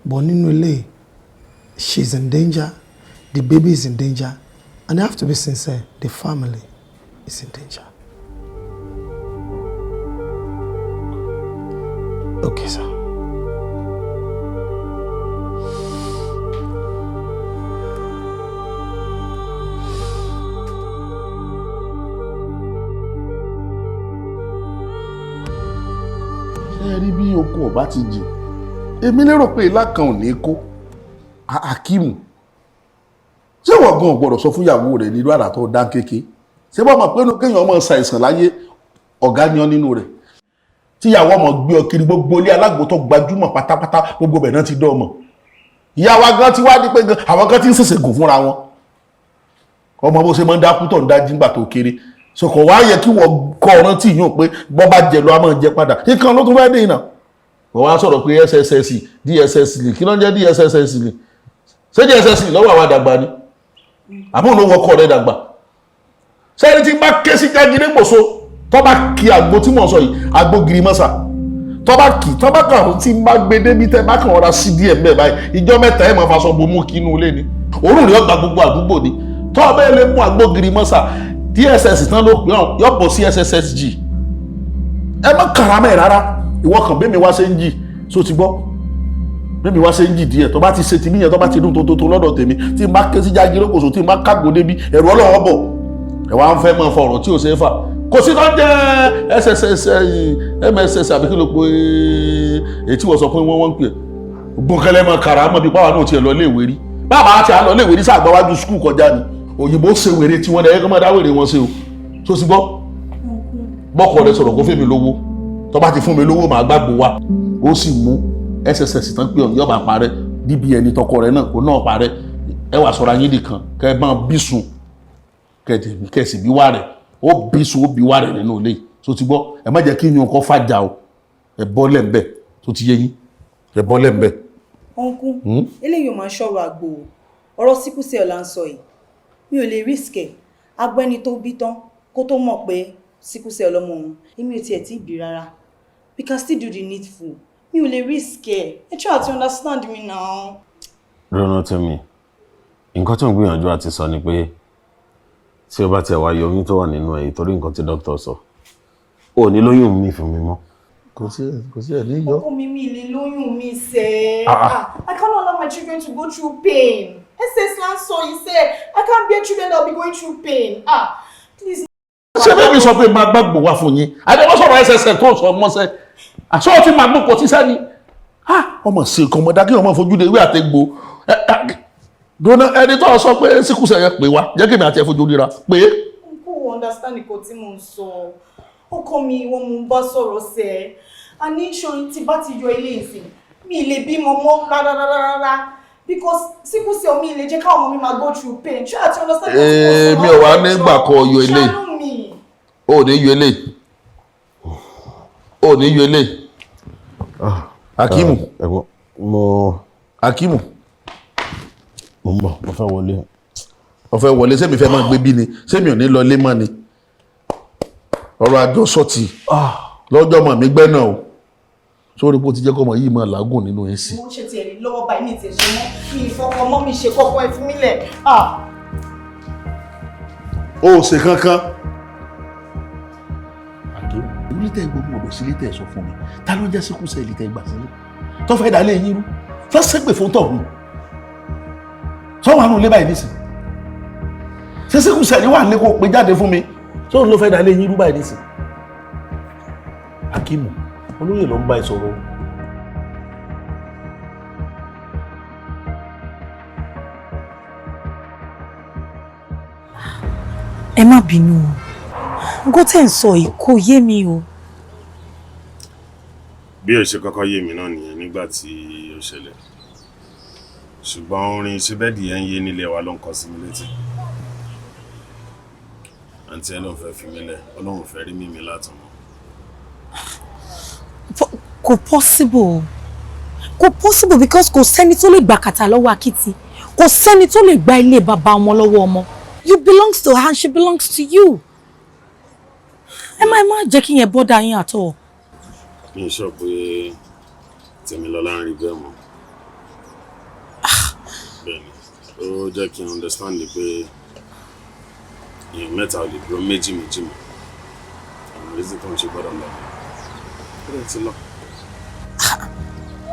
but nínú ilé she's in danger, the baby is in danger, and I have to be sincere, the family is in danger. Okay, sir. Ṣé ẹ rí bí oko ọba ti jìn? Èmi lérò pé ilá kan ò ní kó. Akíìmù. Ṣé wọ́n gan gbọ́dọ̀ sọ fún ìyàwó rẹ̀ nílùú àrà tó dá kéke? Ṣé wọ́n mọ̀ pé inú kéèyàn ọmọ ṣàìsàn láyé ọ̀gá ni ọ́ nínú rẹ̀? Tíyàwó ọmọ gbé ọ kiri gbogbo ilé alágbo tó gbajúmọ̀ pátápátá gbogbo bẹ̀ náà ti dán ọmọ. Ìyá wa gan ti wá ní pé gan àwọn kan ti ń ṣèṣe gùn fúnra wọn. Ọmọ bó ṣe máa ń dákú tó ń dájí nígbà tó kéré. Sọkọ̀ wá yẹ kí wọ́n kọ́ ọ̀rán tí yàn pé bọ́ bá jẹ lọ a máa jẹ padà. Ìkan ló tún fẹ́ dé ìnà. Wọ́n wá sọ̀rọ̀ pé SSS, DSS lè kí ló ń jẹ́ DSS lè. Ṣé DSS lọ́wọ́ àwọn àdàgbà ni? Àbúrò ló wọkọ̀ rẹ̀ dàgbà. Sẹ́ni tí bá ké sí jágiré gbòso tó bá kí àgbo tí mò ń sọ yìí, àgbo giri mọ́sà. Tó bá kì, tó bá kàn tí bá gbé débi tẹ́ bá kàn ọ̀rá sí díẹ̀ mbẹ́ báyìí. Ìjọ́ mẹ́ta ẹ̀ máa faṣọ bomú kí inú ilé ni. Òórùn rẹ̀ ọgbà gbogbo àdúgbò ni. Tó bẹ́ẹ̀ lè mú àgbo giri mọ́sà. DSS tán ló pè ọ́n yọ bọ̀ sí SSSG. Ẹ má kàrámẹ́ rárá. Ìwọ kàn bẹ́ẹ̀ mi wá ṣe ń jì. So ti gbọ́? Bẹ́ẹ̀ mi wá ṣe ń jì díẹ̀. Tó bá ti ṣe ti níyẹn tó bá ti dùn tó lọ́dọ̀ tèmi. Tí n bá ké sí jágiré kòsò tí n bá kágbó débi ẹ̀rù ọlọ́wọ́ bọ̀. Ẹ wá ń fẹ́ mọ́ fọ̀rọ̀ tí ò ṣe é fà. Kò sí tó ń jẹ́ SSS MSS àbí kí ló pé èyí tí wọ́n sọ pé wọ́n ń pè. gbọ́nkẹ́lẹ́ mọ kàràmọ́ bí báwa náà tiẹ̀ lọ léèwé rí bàbá àti àlọ́ léèwé rí sáà gbáwájú skul kọjá ni òyìnbó ṣe wèrè tí wọ́n dẹ̀ kọ́ máa dá wèrè wọn ṣe o tó sì gbọ́ bọ́kọ̀ rẹ sọ̀rọ̀ kó fẹ́ mi lówó tó bá ti fún mi lówó màá gbàgbó wa ó sì mú SSS tán pé ọ̀n yọba parẹ́ BBN tọkọ rẹ náà kó náà parẹ́ ẹ wà sọ̀rọ̀ ayé nìkan kẹ́ ẹ máa bí sùn kẹ́sì bí wà rẹ̀ ó bí sùn ó bí wà rẹ̀ nínú ilé tó ti gbọ́ ẹ má jẹ́ kí yín ọkọ̀ fàjà o ẹ bọ́ lẹ́ńbẹ̀ tó ti yé yín ẹ bọ́ lẹ́ńbẹ̀. ọ̀nkú eléyìí ò máa ṣọ̀rọ̀ àgbò ọ̀rọ̀ síkúsẹ̀ ọ̀la ń sọ yìí mi ò lè risk ẹ̀ agbẹ́ni tó bí tán kó tó mọ̀ pé síkúsẹ̀ ọlọ́mọ òun èmi ò tiẹ̀ tí ì bí rárá we can still do the needful mi ò lè risk ẹ̀ ẹ try to understand me now. lọ́nà tẹ́mi nǹkan tó ń gbìyànjú àti sọ ni pé tí o bá tiẹ̀ wá yọ oyún tó wà nínú ẹ̀ torí nǹkan tí dókítà sọ ò ní lóyún mi fún mi mọ́. kò sí ẹ̀ ní yọ. ọkọ mi lè lóyún mi sẹ́ I cannot allow my children to go through pain. SS Lanso, he said, I can't bear children that will be going through pain. Please. Ṣé bẹ́ẹ̀ mi sọ pé máa gbàgbọ́ wá fún yín? Àdéhùn sọ̀rọ̀ SSN tó sọ mọ́sẹ́. Àṣọ ti máa gbókò tí sẹ́ni. Ọmọ sí nǹkan ọmọdé kí ọmọ fojú de ìwé àtẹ̀gbò. Dọ́nà ẹni tó sọ pé síkúsẹ̀ yẹn pè wá. Jẹ́ kí mi àti ẹ̀ fojú ríra. Pé. Kò understand nǹkan tí mo ń sọ. Ọkọ mi wọn mú bá sọ̀rọ̀ sẹ́. A ní ìṣòro tí bá ti yọ ilé ìsìn. Mi lè bímọ mọ́ rárá. Because síkúsẹ̀ omi ilé jẹ́ káwọn ọmọ mi máa go through pain. Try to understand. Mi ò wá nígbà kan yọ ilé. O ní yọ ilé. O ní yọ ilé. Akimu. Akimu. Mo ń bọ̀, mo fẹ́ wọlé. Mo fẹ́ wọlé, ṣé mi fẹ́ máa gbé bí ni? Ṣé mi ò ní lọ lé mọ́ ni? Ọ̀rọ̀ àjọsọ ti. Lọ́jọ́ mọ̀ mi gbẹ́ náà o. Sórí pé ó ti jẹ́ kọ́mọ yìí máa làágùn nínú ẹ̀sìn. Mo ṣe ti ẹ̀rí lọ́wọ́ báyìí ní ti ṣe mọ́ mi ìfọkàn mọ́ mi ṣe kọ́kọ́ ẹ fún mi lẹ̀. O ò ṣe kankan. Àdéhùn ilé tẹ́ gbogbo ọ̀dọ̀ sílé tẹ́ sọ fún mi ta ló jẹ́ síkúsẹ̀ ilé tẹ́ gbà sílé tó fẹ́ dalé yín rú fẹ́ sẹ́gbẹ̀ fún tọ̀hún sọ́wọ́n àánú ilé báyìí nísìn ṣé síkúsẹ̀ ni wà ní kó pe jáde fún mi sọ́wọ́n ló fẹ́ dalé yín rú báyìí nísìn. Akimu olóyè ló ń bá ìṣòro. Ẹ má bínú o nǹkan tẹ́ ń sọ yìí kò yé mi o. Bí ó ṣe kọ́kọ́ yé mi náà nìyẹn nígbà tí ó ṣẹlẹ̀ ṣùgbọ́n orin ṣẹ́bẹ́dì yẹn ń yé nílé wa ló ń kọ sí mi létí àǹtí ẹ lóun fẹ́ fi mí lẹ̀ ọlọ́run fẹ́ rí mímí látàn mọ́. Kò possible because kò sẹ́ni tó lè gbà kàtà lọ́wọ́ Akiti kò sẹ́ni tó lè gba ilé bàbá ọmọ lọ́wọ́ ọmọ. You belongs to her and she belongs to you. Ẹ má jẹ́ kí yẹn bọ́dà yín àtọ̀. Mi ò sọ pé Tèmilọ́lá ń rí bẹ́ẹ̀ mọ́. Bẹ́ẹ̀ni, ó jẹ́ kí n understand pé èèyàn mẹ́ta ò lè dúró méjì mọ́. Àwọn reason tó ń ṣe gbọ́dọ̀ lọ. Ó lè ti lọ.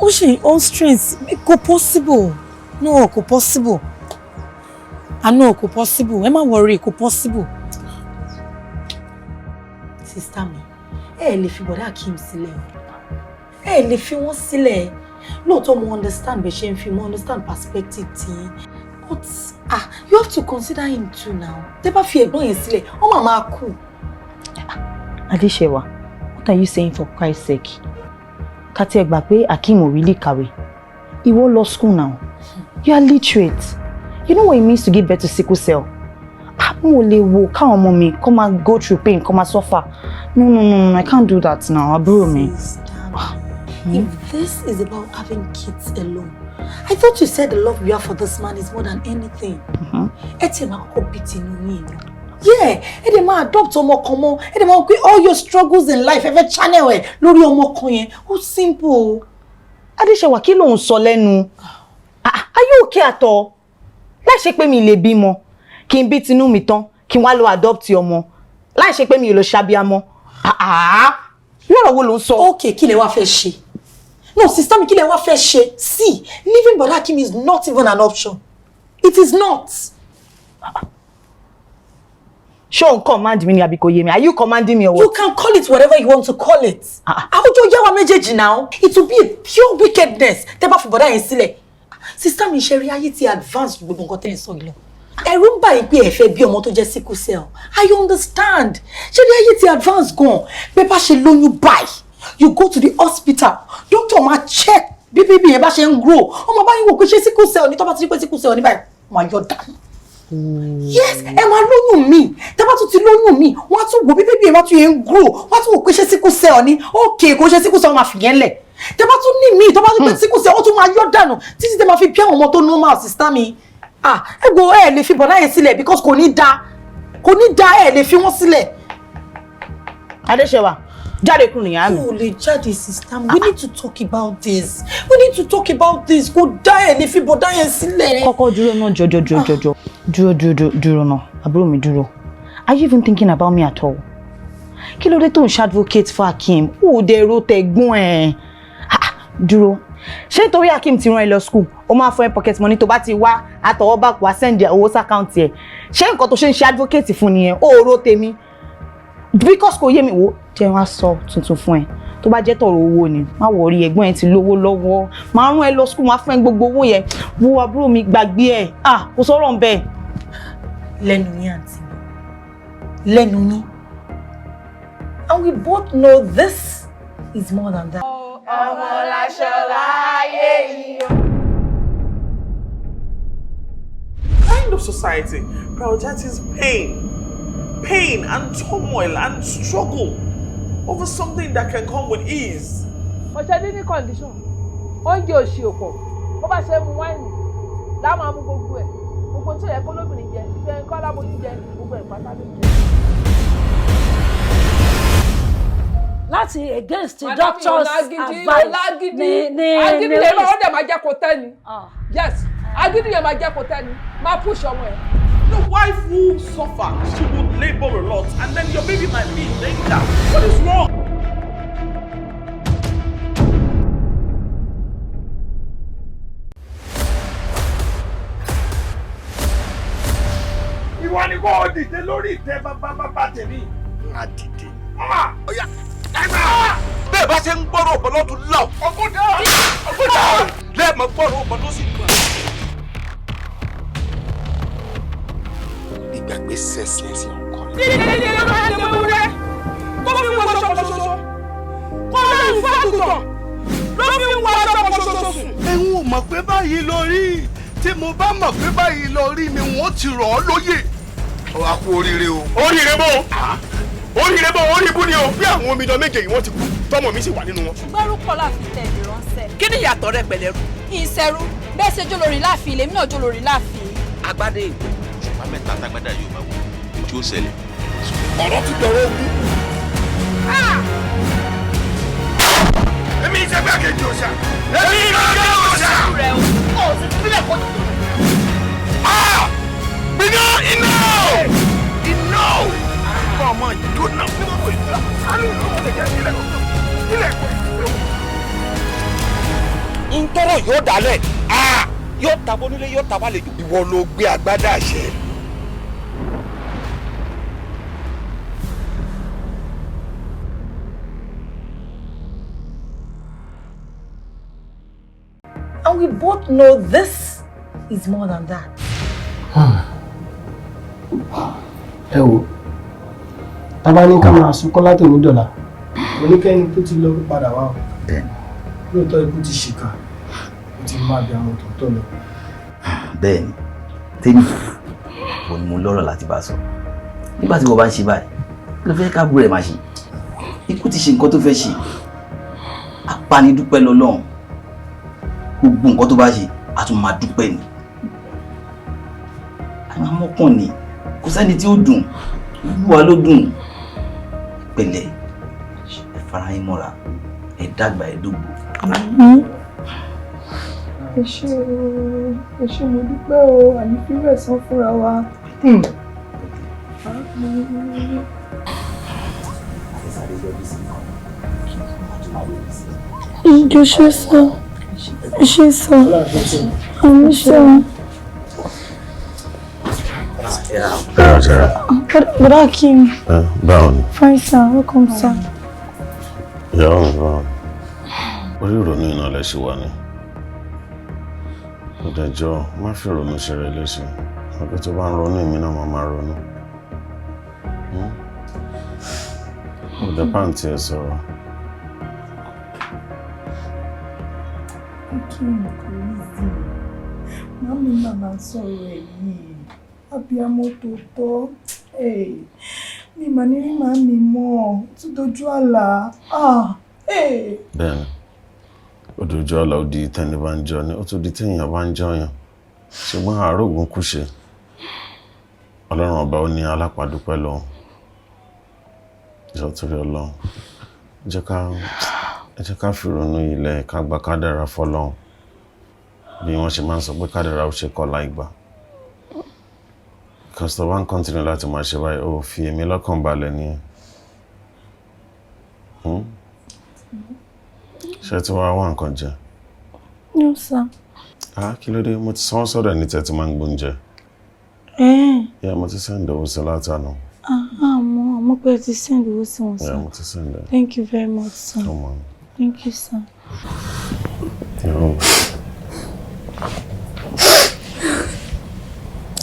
Ó ṣe on strength kò possible. No, kò possible. No, kò possible. Ẹ má worry, kò possible. Sister mi, ẹ lè fi bọ̀dá Akim sílẹ̀. Ẹ lè fi wọ́n sílẹ̀. Lóòótọ́ mo understand bẹ́ẹ̀ ṣe ń fi mo understand perspective tí. But you have to consider him too now. Tẹ́ bá fi ẹ̀gbọ́n yẹn sílẹ̀, ó máa kú. Adéṣẹ́wà, what are you saying for Christ's sake? Ká tiẹ̀ gbà pé Akim ò really kàwé. Ìwọ lọ school now. You are literate. You know what it means to give birth to sickle cell? Mo lè wo káwọn ọmọ mi kó máa go through pain, kó máa suffer. No, I can't do that now. Àbúrò mi. If this is about having kids alone, I thought you said the love you have for this man is more than anything. Ẹ ti máa kọ́kọ́ bí tinú yín lọ. Yeah, ẹ dẹ̀ máa adopt ọmọ kan mọ́. Ẹ dẹ̀ máa pé all your struggles in life ẹ fẹ́ channel ẹ̀ lórí ọmọ kan yẹn. Ó simple. Adéṣẹ́wà, kí ló ń sọ lẹ́nu? Are you okay at all? Láì ṣe pé mi lè bímọ, kí n bí tinú mi tán, kí n wá lọ adopt ọmọ. Láì ṣe pé mi ò lọ ṣàbíamọ. Lọ́rọ̀ wo ló ń sọ? Okay, kí lẹ wá fẹ́ ṣe? No, sister mi, kí lẹ wá fẹ́ ṣe? See, leaving Brother Akim is not even an option. It is not. Show command me abi ko ye me. Are you commanding me or what? You can call it whatever you want to call it. Àwùjọ yawa méjèèjì now. It will be a pure wickedness. Tẹ́ bá fi bọ̀dá yẹn sílẹ̀. Sister mi ṣe rí ayé ti advance gbogbo nǹkan tẹ́ ń sọ yìí lọ. Ẹ̀rù ń bà yín pé ẹ fẹ́ bí ọmọ tó jẹ́ sickle cell. I understand. Ṣé rí ayé ti advance gan. Bẹ́ bá ṣe lóyún báyìí. You go to the hospital. Doctor ma check bí baby yẹn bá ṣe ń grow. Ọmọ bá yín wò pé ṣé sickle cell ni tó bá ti rí pé sickle cell ni báyìí. Ma yọ dànù. Yes, ẹ máa lóyún mi. Tẹ́ bá tún ti lóyún mi, wọ́n á tún wò bí baby yẹn bá tún yẹn ń grow. Wọ́n á tún wò pé ṣé sickle cell ni. Okay, kò ṣe sickle cell máa fi yẹn lẹ̀. Tẹ́ bá tún ní mi, tó bá tún pé sickle cell ó tún máa yọ dànù. Títí tẹ́ máa fi bí àwọn ọmọ tó normal sister mi. Ẹ go ẹ lè fi bọ̀dá yẹn sílẹ̀ because kò ní da. Kò ní da ẹ lè fi wọ́n sílẹ̀. Adéṣẹ́wà. Jáde kúrò ní àmì. Kò lè jáde sister. We need to talk about this. We need to talk about this. Kò dá ẹ lè fi bọ̀dá yẹn sílẹ̀. Kọ́kọ́ dúró náà jọjọ. Dúró náà. Àbúrò mi dúró. Are you even thinking about me at all? Kí ló dé tó ń advocate for Hakim? Ó dẹ̀ ro tẹ̀gbọ́n ẹ̀. Dúró. Ṣé nítorí Hakim ti rán ẹ lọ school? Ó máa fún ẹ pocket money tó bá ti wá àtọwọ́ bá wá send owó sí account ẹ̀. Ṣé nǹkan tó ṣe ń ṣe advocate fún nìyẹn? Ó ro tèmi. Because kò yé mi wò jẹ́ wá sọ tuntun fún ẹ. Tó bá jẹ́ tọ̀rọ̀ owó ni, má worry ẹ̀gbọ́n ẹ ti lówó lọ́wọ́. Máa rán ẹ lọ school, máa fún ẹ gbogbo owó yẹn. Wo àbúrò mi gbàgbé ẹ̀. Kò sọ̀rọ̀ ńbẹ̀. Lẹ́nu yín àǹtí. Lẹ́nu yín. And we both know this is more than that. Ọmọ láṣọ láyé yìí. Kind of society prioritizes pain and turmoil and struggle over something that can come with ease. Mo ṣe ní condition. Oúnjẹ òṣì òpọ̀. Bó bá ṣe mu wáìnì, lá máa mú gbogbo ẹ̀. Gbogbo tó yẹ kó lóbìnrin jẹ, ṣe ń kọ́ láboyún jẹ, gbogbo ẹ̀ pátá ló jẹ. Láti against the doctor's advice. Agídí yẹn máa ń dẹ̀ máa jẹ́ kó tẹ́ ni. Yes, agídí yẹn máa jẹ́ kó tẹ́ ni. Máa push ọmọ ẹ̀. The wife will suffer. She will labor a lot, and then your baby might be in danger. What is wrong? Ìwọ ni kò dìde lórí ìtẹ́ bàbá tèmi. Má dìde. Ọ̀yà ẹgbẹ́. Bẹ́ẹ̀ bá ṣe ń gbọ́rọ̀ ọ̀pọ̀ lọ́tún lọ. Ọ̀gọ́dà. Lẹ́ẹ̀mọ̀ gbọ́rọ̀ ọ̀pọ̀ lọ́sìn gbà. Ìgbàgbé sẹ́sìlẹ̀sì ọkọ rẹ̀. Dídí ló máa ń lé wúrẹ́. Kó fi wọ ṣọṣọṣọṣọ. Kó lè fún àgùntàn. Ló fi wọ ṣọṣọṣọṣọ. Ẹ̀hún ò mọ̀ pé báyìí lọ rí. Tí mo bá mọ̀ pé báyìí lọ rí mi, wọ́n ti rọ̀ ọ́ lóyè. Ó wá kú oríire o. Oríire bò. Oríire bò orí ibú ni o. Bí àwọn omidan méje yìí wọ́n ti kú. Tọ́mọ mi sì wà nínú wọn. Gbẹ́rúkọ láfi tẹ̀lé ránṣẹ́. Kí ni ìyàtọ̀ rẹ pẹ̀lẹ́rú? Ìṣẹ́rú bẹ́ẹ̀ ṣe jólórí láàfin ilé mi náà jólórí láàfin. Agbádé ìwé. Ṣùgbọ́n mẹ́ta tágbádá yóò máa wò tí ó ṣẹlẹ̀. Ọ̀rọ̀ ti dọ̀rọ̀ ogun. Èmi ìṣe bẹ́ẹ̀ kejì òṣà. Èmi ìrọ̀lẹ́ òṣà. Ó sì sílẹ̀ kó tó. Iná! Iná! Ọmọ ìdúná fún ọmọ ìdúná. Ntọ́rọ̀ yóò dálẹ̀. Yóò tabọ́ nílé yóò tabọ́ àlejò. Ìwọ ló gbé agbádá àṣẹ. And we both know this is more than that. Ẹ wo, tábà ní ká máa sunkún láti ní dọ̀là, oníkẹ́ni tó ti lọ padà wá o. Lóòótọ́ ikú ti ṣìkà, ó ti máa bí àwọn tòótọ́ lọ. Bẹ́ẹ̀ni, tèmi kò ní mo lọ́rọ̀ láti bá sọ. Nígbà tí wọ́n bá ń ṣe báyìí, ló fẹ́ ká búrẹ̀ máa ṣe. Ikú ti ṣe nǹkan tó fẹ́ ṣe. Apanidúpẹ́ lọ́lọ́run. Gbogbo nǹkan tó bá ṣe, a tún máa dúpẹ́ ni. Àwọn ọmọkùnrin ni kò sẹ́ni tí ó dùn, Olúwa ló dùn. Pẹ̀lẹ́, ẹ fara yín mọ́ra, ẹ dàgbà ẹ dógbò. Ẹ ṣé mo dúpẹ́ o, àní fífẹ́ san fúnra wa. Ìjọ ṣe sọ. Ṣé sọ? Àmì sọ. Yeah. But Akim. Brown. Fine, sir. Welcome, sir. Yeah, Brown. Orí ìrònú iná lẹ ṣe wà ní. Ọ̀dẹ̀jọ́, má fi ìrònú ṣe rẹ léṣe. Ọ̀pẹ tó bá ń ronú èmi náà máa ronú. Ọ̀dẹ̀ pàǹtí ẹ sọ̀rọ̀. Mami mama sọ̀rọ̀ yìí. Abiyamọ tòótọ́. Mi mà ní rí màmí mọ́. Tún dojú àlá. Bẹ́ẹ̀ni. Ó dojú àlá ó di tẹ́ni bá ń jọ ni, ó tún di téèyàn bá ń jọyàn. Ṣùgbọ́n àárògùn kù ṣe. Ọlọ́run ọba ó ní alápàdúpẹ́ lọ́hùn. Ìjọ torí Ọlọ́run. Ẹ jẹ́ ká fi ronú ilẹ̀ ká gba kádàrá fọ́lọ́hun. Bí wọ́n ṣe máa ń sọ pé kádàrá ó ṣe kọ́ láìgbà. Because the one continue láti máa ṣe báyìí, ó fi èmi lọ́kàn balẹ̀ ni. Ṣé tí wàá wá nǹkan jẹ? No, sir. Kí ló dé? Mo ti sanwó sọ́dọ̀ ní tẹ́tí máa ń gbóúnjẹ. Yeah, mo ti send owó sí látànà. Mo pé ti send owó sí wọn, sir. Yeah, mo ti send it. Thank you very much, sir. Come on. Thank you, sir. Yo.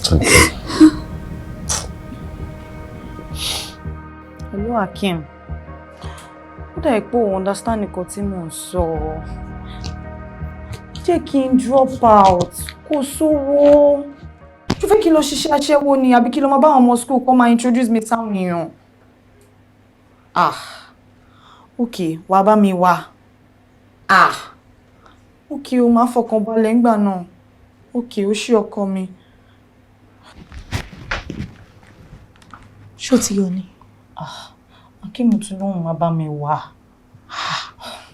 Thank you. Hello, Akim. Ó dà pé o understand nǹkan tí mò ń sọ. Jẹ́ kí n drop out. Kò sówó. Ṣó fẹ́ kí n lọ ṣiṣẹ́ aṣẹ́wó ni àbí kí lọ máa bá àwọn ọmọ school kó máa introduce me sáwọn èèyàn? Okay, wá bá mi wá. Okay, o máa fọkàn balẹ̀ ńgbà náà. Okay, ó ṣí ọkọ mi. Ṣó ti yọ ni? Akim tún lóhùn máa bá mi wá.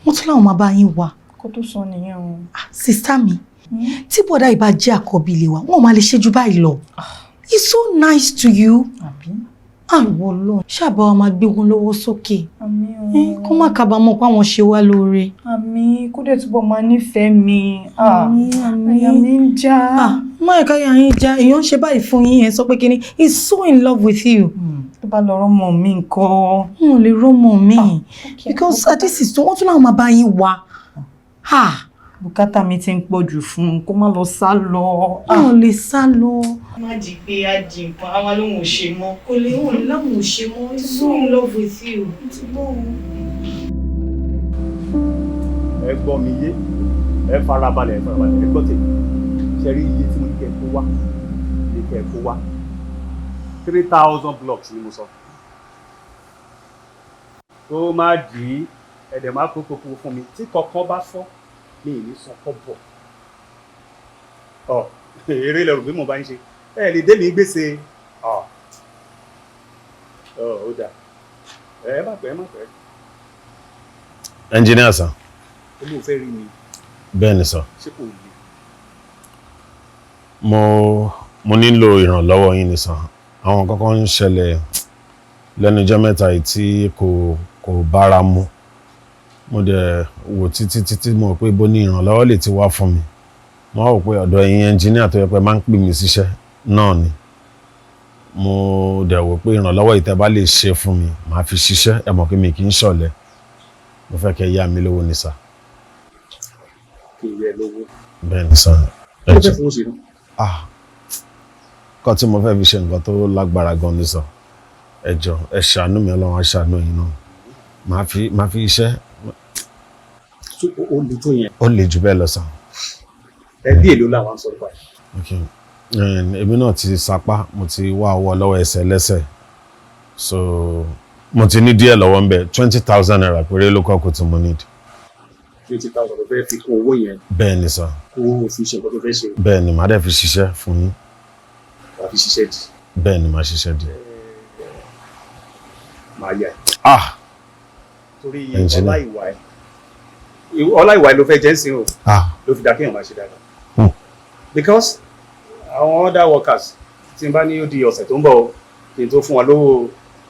Mo tún láwọn máa bá yín wá. Kó tó sọ nìyẹn o. Sister mi, tí bọ̀dá ìbá jẹ́ àkọ́bí ilé wa, wọ́n máa lè ṣe jù báyìí lọ. He's so nice to you. Àwọ̀ lọ, ṣàbá wa máa gbé wọn lọ́wọ́ sókè. Kó má kábàámọ̀ pé àwọn ṣe wá lóore. Àmín, kó dẹ̀ túbọ̀ máa nífẹ̀ẹ́ mi. Àyà mi ń já. Má ẹ̀ka yà yín já, èèyàn ń ṣe báyìí fún yín ẹ̀ sọ pé kíní, he's so in love with you. Tó bá lọ rọ́mọ mi ńkọ́. Wọn ò lè rọ́mọ mi. Because at this is wọ́n tún láwọn máa bá yín wá. Bùkátà mi ti ń pọ̀ jù fún un, kó má lọ sá lọ. Wọn ò lè sá lọ. Má jí pé á jí nǹkan, àwa lóhùn ò ṣe mọ́. Kò lè wọ́n ní láwọn ò ṣe mọ́. He's so in love with you. Ẹ gbọ́ mi yé, ẹ farabalẹ̀, ẹ gbọ́ tèmi. Ṣé rí iye tí mo ní kẹ́ kó wá? Ní kẹ́ kó wá. 3,000 blocks ni mo sọ. Tó má dì í, ẹ̀dẹ̀ má kókó fún mi. Tí kọ̀ọ̀kan bá fọ́, mi ì ní sọ kọ́ bọ̀. Eré ilẹ̀ rò bí mo bá ń ṣe. Ẹ lè dé mi gbèsè. Ó dà. Ẹ má pẹ́. Engineer sir. Olú fẹ́ rí mi. Bẹ́ẹ̀ni sir. Ṣé kò yé? Mo nílò ìrànlọ́wọ́ yín ni sir. Àwọn kankan ń ṣẹlẹ̀ lẹ́nu ọjọ́ mẹ́ta yìí tí kò bára mu. Mo dẹ̀ wò títí mo pé bó ní ìrànlọ́wọ́ lè ti wá fún mi. Mo wò pé ọ̀dọ̀ ẹ̀yin engineer tó yẹ pé máa ń pè mí síṣẹ́ náà ni. Mo dẹ̀ wò pé ìrànlọ́wọ́ ìtẹ́ bá lè ṣe fún mi, màá fi ṣiṣẹ́. Ẹ mọ̀ pé mi kì í ṣọ̀lẹ. Mo fẹ́ kẹ́ yá mi lówó ni sir. Kì í yẹ lówó. Bẹ́ẹ̀ni sir. Kí ló fẹ́ fowó ṣe náà? Kọ́ tí mo fẹ́ fi ṣe nǹkan tó lágbára gan ni sir. Ẹ jọ̀ọ́, ẹ ṣàánú mi, Ọlọ́run á ṣàánú yín náà. Màá fi iṣẹ́. Ó le tó yẹn. Ó le jù bẹ́ẹ̀ lọ sir. Ẹbí èlò làwọn sọ báyìí. Èmi náà ti sapá, mo ti wá owó lọ́wọ́ ẹsẹ̀ lẹ́sẹ̀. So mo ti ní díẹ̀ lọ́wọ́ ń bẹ̀, 20,000 naira péré ló kọ́ kó tí mo need. 20,000 ló fẹ́ fi kún owó yẹn. Bẹ́ẹ̀ ni sir. Kó o fi ṣe nǹkan tó fẹ́ ṣe. Bẹ́ẹ̀ ni, màá dẹ̀ fi ṣiṣẹ́ fún yín. Wàá fi ṣiṣẹ́ dì. Bẹ́ẹ̀ ni, màá ṣiṣẹ́ dì. Màá yà ẹ̀. Torí ọlá ìwà ẹ̀ ló fẹ́ jẹ́ ń sìn o. Ló fi dá kéèyàn máa ṣe dáadáa. Because àwọn other workers tí n bá ní ó di ọ̀sẹ̀ tó ń bọ̀ kí n tó fún wa lówó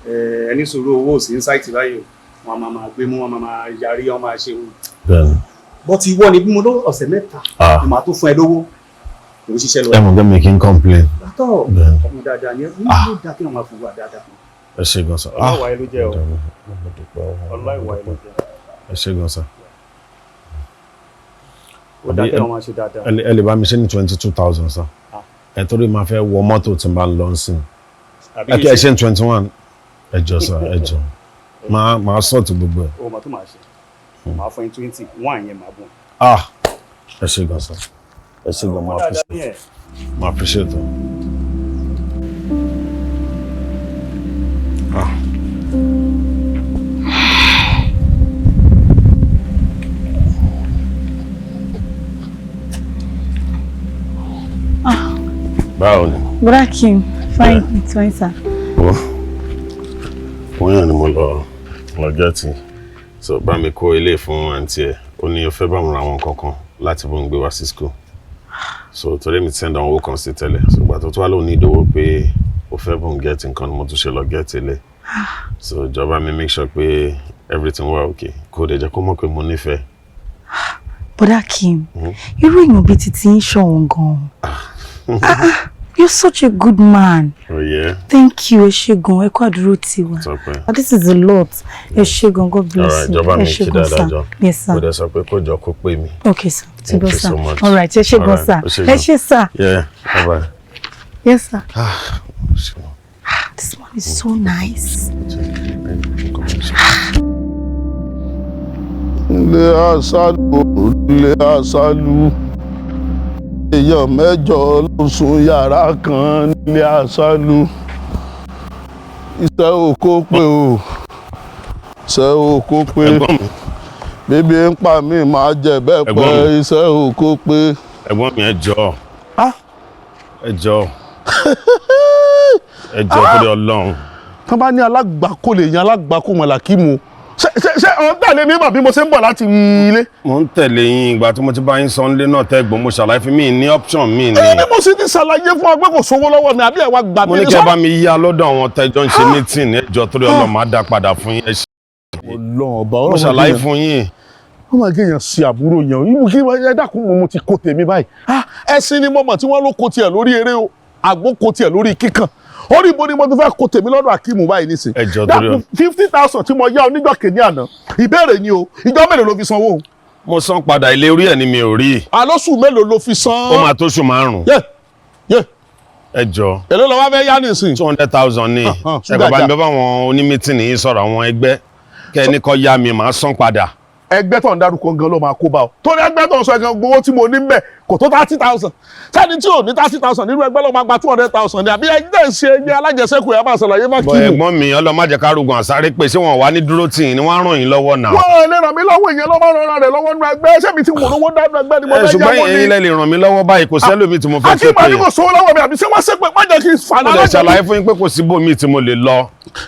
ẹni sùúrù owó sí insight báyìí wọn máa gbé mú wọn máa yarí wọn máa ṣe wọn. But ìwọ ni bí mo lọ ọ̀sẹ̀ mẹ́ta mo máa tó fún ẹ lówó kò ń ṣiṣẹ́ lọ. Ẹ mọ̀ gẹ́ mi kí n complain. àtọ́ ọmọ dáadáa ni ló dá kí wọ́n máa fún wa dáadáa. ẹ ṣé gan sir. ọlọ́wà ẹ ló jẹ́ o. ọlọ́wà ẹ ló jẹ́. ẹ ṣé gan sir. ó dá kí wọ́n máa ṣe dáadáa. ẹ lè bá mi ṣe ní 22,000 sir. ẹ torí máa fẹ́ wọ mọ́tò tí n bá lọ sí. ẹ kí ẹ ṣe ní 21. ẹ jọ̀ọ́ sir, ẹ jọ̀ọ́. máa sọ̀tù gbogbo ẹ̀. o mọ̀ tó máa ṣe. máa fún 20 1 yẹn máa bùn. ẹ ṣé gan sir. ẹ ṣé gan, máa appreciate it. Báwo ni? Bọ́dá Kim, fine, it's fine, sir. Wọ́n yàn ni mo lọ gẹ́tì. So bá mi kó ilé fún àǹtí ẹ̀. Ó ní ó fẹ́ bá mi ra àwọn nǹkan kan láti bó ń gbé wá sí school. So torí mi send àwọn owó kan sí tẹ́lẹ̀. So ìgbà tó wá lóun ní ìdòwò pé ó fẹ́ bó ń gẹ́tì nǹkan ni mo tún ṣe lọ gẹ́tì ilé. So ìjọba mi make sure pé everything wà okay. Kó dẹ̀ jẹ́ kó mọ̀ pé mo nífẹ̀ẹ́. Bọ́dá Kim, irú èèyàn bíi titi ń ṣọ̀wọ́n gan-an. You're such a good man. Oh yeah. Thank you, Eshegun. It's okay. This is a lot. Eshegun, God bless you. Alright, Eshegun, sir. Yes, sir. But sọ pé kó jọ kó pè mí. Okay, sir. Thank you so much. Alright, Eshegun, sir. Eshe, sir. Yeah, bye-bye. Yes, sir. This one is so nice. Ilé àṣàlù. Èèyàn mẹ́jọ ló sùn yàrá kan nílé àṣàlù. Iṣẹ́ oko pé o. Iṣẹ́ oko pé. Bébí ń pa mí máa jẹ bẹ́ẹ̀ pẹ́ iṣẹ́ oko pé. Ẹ̀gbọ́n mi ẹ jọ̀ọ́. Ẹ jọ̀ọ́. Ẹ jọ̀ọ́ torí Ọlọ́run. Tán bá ní alágbàkó lè yan alágbàkó mọ̀ làkímù. Ṣé ọ̀n tẹ̀lé mi bí mo ṣe ń bọ̀ láti ilé? Mo ń tẹ̀lé yín ìgbà tí mo ti bá yín sọ nílé náà tẹ́gbọ̀n mo ṣàlàyé fún mi ní option mi ni. Bí mo sì ti ṣàlàyé fún ọ pé kò sówó lọ́wọ́ mi àbí ẹ̀ wá gbà mí. Mo ní kí ẹ bá mi yá lọ́dọ̀ àwọn tẹ́jọ́ ń ṣe meeting ẹjọ́ torí Ọlọ́run máa dá padà fún yín. Mo ṣàlàyé fún yín. Wọ́n máa gé èèyàn sí àbúrò yẹn. Ìmú kí ẹ dákun mo ti kó tèmi báyìí. Ẹṣin ni mo mọ̀ tí wọ́n ló kó tiẹ̀ lórí eré o. Àgbò kó tiẹ̀ lórí kíkàn. Orí ibo ni mo ti fẹ́ kó tèmi lọ́dọ̀ Akíìmù báyìí nísìn. Dákun 50,000 tí mo yá oníjọ́ kìíní àná. Ìbéèrè ni o, ìjọ́ mélòó ló fi sanwó? Mo san padà ilé orí ẹ̀ ni mi ò rí. Àlóṣù mélòó ló fi san? Ó máa tó oṣù 5. Ẹ jọ̀ọ́. Èló ló wá fẹ́ yá nísìn? 200,000 ni. Ẹ̀kọ́ bá mi bá wọn onímítìnì yìí sọ̀rọ̀ àwọn ẹgbẹ́. Kẹ́ni kọ́ yá mi máa san padà. Ẹgbẹ́ tó ń dárúkọ gan ló máa kó bá ọ. Torí ẹgbẹ́ tó ń sọ ẹgbẹ́ gbowó tí mo ní mbẹ̀ kò tó 30,000. Sẹ́ni tí ò ní 30,000 nínú ẹgbẹ́ ló máa gba 200,000 ni àbí ẹgbẹ́ ṣe ẹgbẹ́ alájẹsẹ́kù ẹ̀ máa ṣàlàyé má kí ni. Ẹ̀gbọ́n mi ọlọ́mọdé kárùgùn àsáré pé ṣé wọn wà ní dúró tì ní wọ́n ràn yín lọ́wọ́ náà. Wọ́n lè ràn mí lọ́wọ́ ìyẹn ló máa ràn rẹ̀ lọ́wọ́ nínú ẹgbẹ́ ṣé mi ti wò lówó dánú ẹgbẹ́ ni mo fẹ́ ṣùgbọ́n ìyẹn lè ràn mí lọ́wọ́ báyìí kò sẹ́lómi tí mo fẹ́ ṣe pé. Akíìmù kò sówó lọ́wọ́ mi àbí ṣé wọ́n ṣépè má jẹ́ kí n fà náà. Mo lè ṣàlàyé fún yín pé kò síbòmí tí mo lè lọ.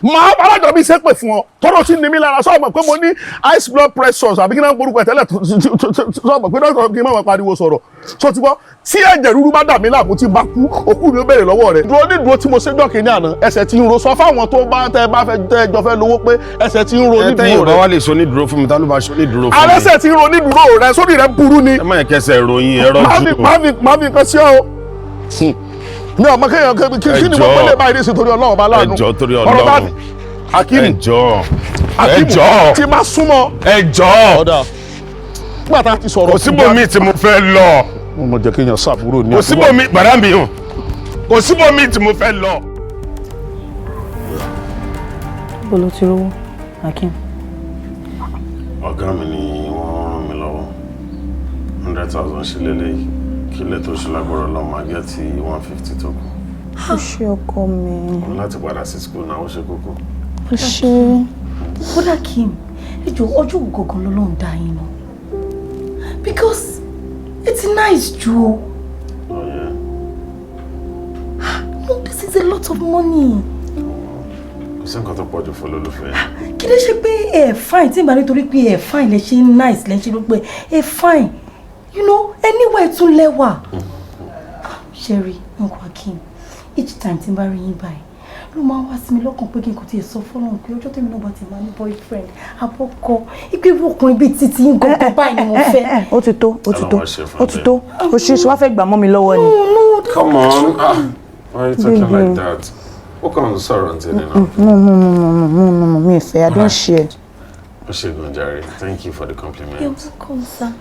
Màá alájọ mi ṣépè fún ọ tọ́rọ tí ní mi lára sọ́ọ̀mọ̀ pé mo ní ice blood pressure àbí kí náà ń porúkọ ẹ̀tẹ́lẹ̀ sọ́ọ̀mọ̀ pé dọ́kítọ̀ kí n má pariwo sọ̀rọ̀ sọ ti gbọ́ tí ẹ̀jẹ̀ rúru bá dà mí láàmú tí n bá kú òkú mi ó bèrè lọ́wọ́ rẹ̀. Dúró ní dúró tí mo ṣe dọ́kì ní àná ẹsẹ̀ tí ń ro sọ fáwọn tó bá tẹ bá fẹ́ tẹ ẹjọ́ fẹ́ lówó pé ẹsẹ̀ tí ń ro ní dúró rẹ̀. Ẹ̀tẹ́yìn bá wà lè so ní dúró fún mi tá ló bá so ní dúró fún mi. Alẹ́sẹ̀ tí ń ro ní dúró rẹ̀ sórí rẹ̀ burú ni. Ẹ má yẹ kẹsẹ̀ ròyìn ẹ̀rọ jù. Má fi kan sí ọ. Mi ò mọ kéèyàn kí ni mo pélé báyìí ní ìsìtòrí Ọlọ́run bá láàánú. Ẹjọ́ torí Ọlọ́run. Akíìmù ẹjọ́ tí máa súnmọ́. Ẹjọ́. Ọ̀dà nígbà tá a ti sọ̀rọ̀. Kò síbòmí tí mo fẹ́ lọ. Mo jẹ́ kéèyàn ṣàbúrò ní àbúrò. Kò síbòmí gbàdá mi hàn. Kò síbòmí tí mo fẹ́ lọ. Bó ló ti rówó, Akin? Ọ̀gá mi ni wọ́n ràn mí lọ́wọ́. 100,000 ṣe lélẹ́yìí. Kí lè tó ṣe lágbọ́rọ̀ lọ máa gẹ́ ti 150 tó kù. Ó ṣe ọkọ mi. Mo láti padà sí school náà ó ṣe kókó. Ó ṣe. Bọ́dà Kim, ẹjọ́ ọjọ́ ògógán lọ́lọ́run dá yín lọ. Because it's nice, Joe. Oh yeah. No, this is a lot of money. Kò sí nǹkan tó pọ̀ jù fún olólùfẹ́. Kí ló ṣe pé ẹ fine tí n bá nítorí pé ẹ fine lẹ ṣe nice lẹ ṣe ló pé ẹ fine. You know, anywhere tún lẹ́wà. Sherry, Uncle Akim, each time tí n bá rí yín báyìí, ló máa wá sí mi lọ́kàn pé kí n kò tiẹ̀ sọ fọ́lọ́run pé ọjọ́ tèmi náà bá ti máa ní boyfriend, àbọ̀kọ, ìpè ọkùnrin bíi títí ń gbọ́ngàn báyìí ni mo fẹ́. Ó ti tó, ó ti tó, ó ti tó. O ṣe wá fẹ́ gbà mọ́ mi lọ́wọ́ ni. Come on. Why are you talking like that? What kind of sorrow until now? No, me fair. I don't share. Thank you for the compliment. You're welcome, sir.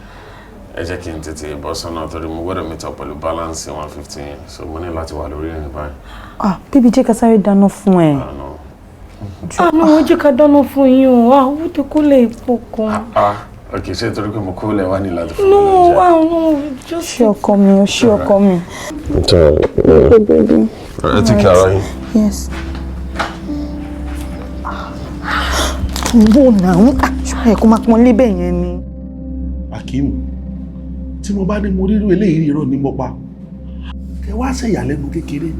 I just can't tell you, but I'm not going to meet up with the balance in 115. So money lot to wallow in buy. Baby, jẹ́ ká sáré dáná fún ẹ. No. No, jẹ́ ká dáná fún yín o. Ó tó kó lè pokùn. Okay, ṣé torí pé mo kó lè wá ní láti fún mi. No, just ṣé ọkọ mi, ó ṣé ọkọ mi. Okay, baby. Take care of you. Yes. Wo now? Ṣé kó máa pọ́n lébẹ̀ yẹn ni. Akim, tí mo bá ní mo rírú eléyìí irọ́ ni mo pa. Kẹ wá ṣe ìyàlẹ́nu kékeré.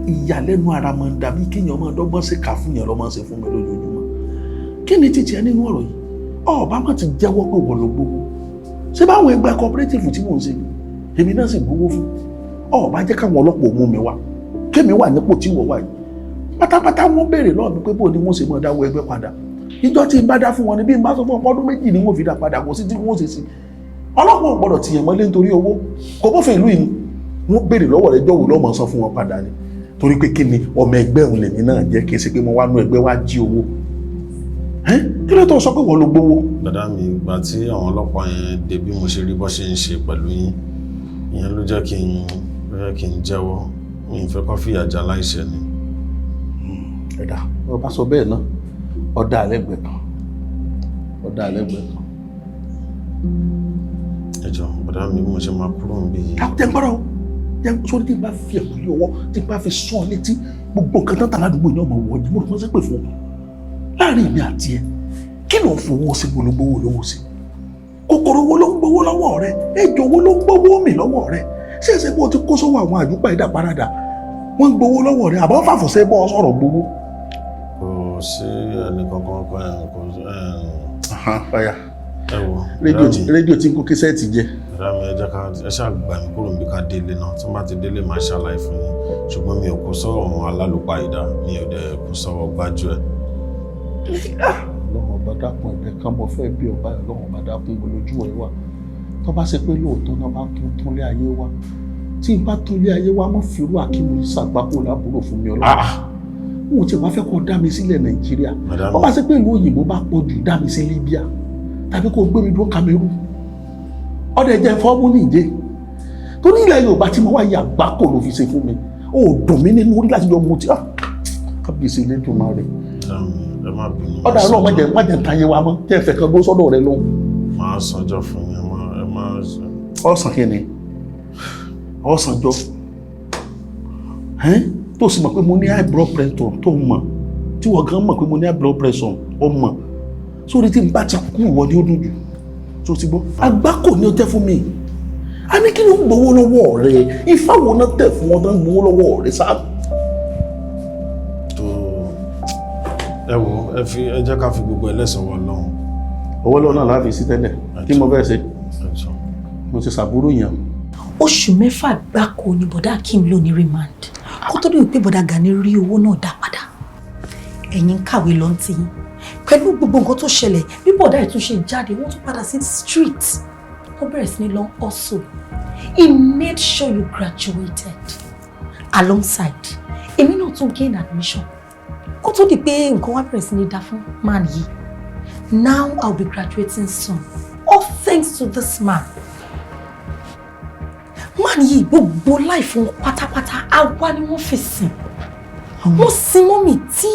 Ìyàlẹ́nu ara máa ń dàbí kéèyàn máa dọ́gbọ́n ṣe kà fún yàn lọ́ máa ń ṣe fún mi lójoojúmọ́. Kí ni títí ẹ nínú ọ̀rọ̀ yìí? Ọba má ti jẹ́wọ́ pé wọ́n ló gbowó. Ṣé báwọn ẹgbẹ́ cooperative tí mò ń ṣe ni? Èmi náà sì gbowó fún. Ọba jẹ́ káwọn ọlọ́pàá mú mi wá. Kémi wà nípò tí wọ́n wà yìí. Pátápátá wọ́n béèrè lọ́wọ́ mi pé bó ni wọ́n ṣe máa dáwọ́ ẹgbẹ́ padà. Ìjọ tí n bá dá fún wọn ni bí n bá sọ fún ọdún méjì ni wọ́n fi dá padà kò sí tí wọ́n ṣe sí. Ọlọ́pàá ò gbọ́dọ̀ tìyàn mọ́lé nítorí owó. Kò bófin ìlú yìí wọ́n béèrè lọ́wọ́ rẹ̀ jọ́wọ́ lọ́mọ san fún wọn padà ni. Torí pé kí ni ọmọ ẹgbẹ́ òun lèmi náà jẹ́ kí n ṣe pé mo wá nú ẹgbẹ́ wá jí owó. Kí ló tó sọ pé wọ́n ló gbowó? Dàdá mi ìgbà tí àwọn ọlọ́pàá yẹn dé bí mo ṣe rí bọ́ ṣe ń ṣe pẹ̀lú yín ìyẹn ló jẹ́ kí n jẹ́wọ́ mi ìfẹ́ kọ́ fìyà já láìṣẹ̀ ni. Ẹ̀dá ọba sọ bẹ́ẹ̀ náà ọ̀dà àlẹ́gbẹ̀ẹ́ kan. Ẹjọ́ bàdá mi bí mo ṣe máa kúrò níbí yìí. Jẹ́ gbọ́dọ̀ sórí tí n bá fi ẹ̀kú lé ọwọ́ tí n bá fi sán létí gbogbo nǹkan tán tàládùúgbò ní ọmọ wọ̀ ni mo rò wọ́n sí pè fún un. Láàrin èmi àti ẹ kí ló ń fowó sí gbólógbówó lówó sí? Kòkòrò wo ló ń gbowó lọ́wọ́ rẹ? Ejò wo ló ń gbowó mi lọ́wọ́ rẹ? Ṣé ẹsẹ̀ pé o ti kó sọ́wọ́ àwọn àjùpá ìdá parada? Wọ́n ń gbowó lọ́wọ́ rẹ àbọ̀ fàfọ̀sẹ́ bọ́ sọ̀rọ̀ gbowó. Kò sí ẹnì kankan Báyà rédíò tí ń kó késẹ́ẹ̀tì jẹ. Ẹ̀dá mi ẹ ṣáà gbà mí kúrò níbi ká délé náà tí wọ́n bá ti délé máa ṣàlàyé fún yín ṣùgbọ́n mi ò kó sọ́wọ́ àwọn alálùpàá ìdá mi ò dẹ̀ kó sọ́wọ́ gbájú ẹ̀. Ọlọ́run bá dákun ẹ̀bẹ̀ kan mo fẹ́ bí ọba Ọlọ́run bá dákun olójú ẹ̀ wà tó bá ṣe pé lóòótọ́ náà bá tún lé ayé wa tí n bá tún lé ayé wa mọ́ fìrú àkímù ṣàgbákò lábúrò fún mi Ọlọ́run mo ti wá fẹ́ kó dá mi sílẹ̀ Nàìjíríà ó bá ṣe pé ìlú òyìnbó bá pọ̀ jù dá mi sí Libya tàbí kó gbé mi dúró Cameroon ọdẹ jẹ fọ́ọ̀mù nìjẹ́ torí ilẹ̀ Yorùbá tí mo wá yà àgbákò ló fi ṣe fún mi ó dùn mí nínú orí láti yọ mo ti kábíyèsí lẹ́dùn máa rẹ̀ ọ̀dà náà má jẹ́ ntayé wa mọ́ jẹ́ ìfẹ́ kan gbó sọ́dọ̀ rẹ lóhùn. Máa sanjọ́ fún yín ẹ máa. Ọ̀sán kí ni ọ̀sánjọ́ tó sì mọ̀ pé mo ní high blood pressure tó mọ̀ tí wọ́n gan mọ̀ pé mo ní high blood pressure ó mọ̀ sórí tí n bá ti kú ìwọ ni ó dùn jù tó ti gbọ́ àgbákò ni ó jẹ́ fún mi a ní kí ló ń gbowó lọ́wọ́ rẹ ifá wo náà tẹ̀ fún wọn tó ń gbowó lọ́wọ́ rẹ sáà. Ẹ wo ẹ jẹ́ ká fi gbogbo ẹlẹ́sìn wọn lọ́hùn. Owó lọ́wọ́ náà láàfin sí tẹ́lẹ̀ kí mo fẹ́ ṣe mo ti ṣàbúrò yàn. Oṣù 6 gbáko ni bọ̀dá Akim lò ní remand kó tó dé pé bọ̀dá Gani rí owó náà dá padà. Ẹ̀yin kàwé lọ ti yín pẹ̀lú gbogbo nǹkan tó ṣẹlẹ̀ bí bọ̀dá ẹ̀ tún ṣe jáde wọ́n tún padà sí street wọ́n bẹ̀rẹ̀ sí ní lọ also. He made sure you graduated alongside èmi náà tún gain admission. Kó tó di pé nǹkan wá bẹ̀rẹ̀ sí ní dá fún man yìí. Now I'll be graduating soon. All thanks to this man. Man yìí gbogbo life wọn pátápátá àwa ni wọ́n fi sìn. Wọ́n sin mọ́mì tí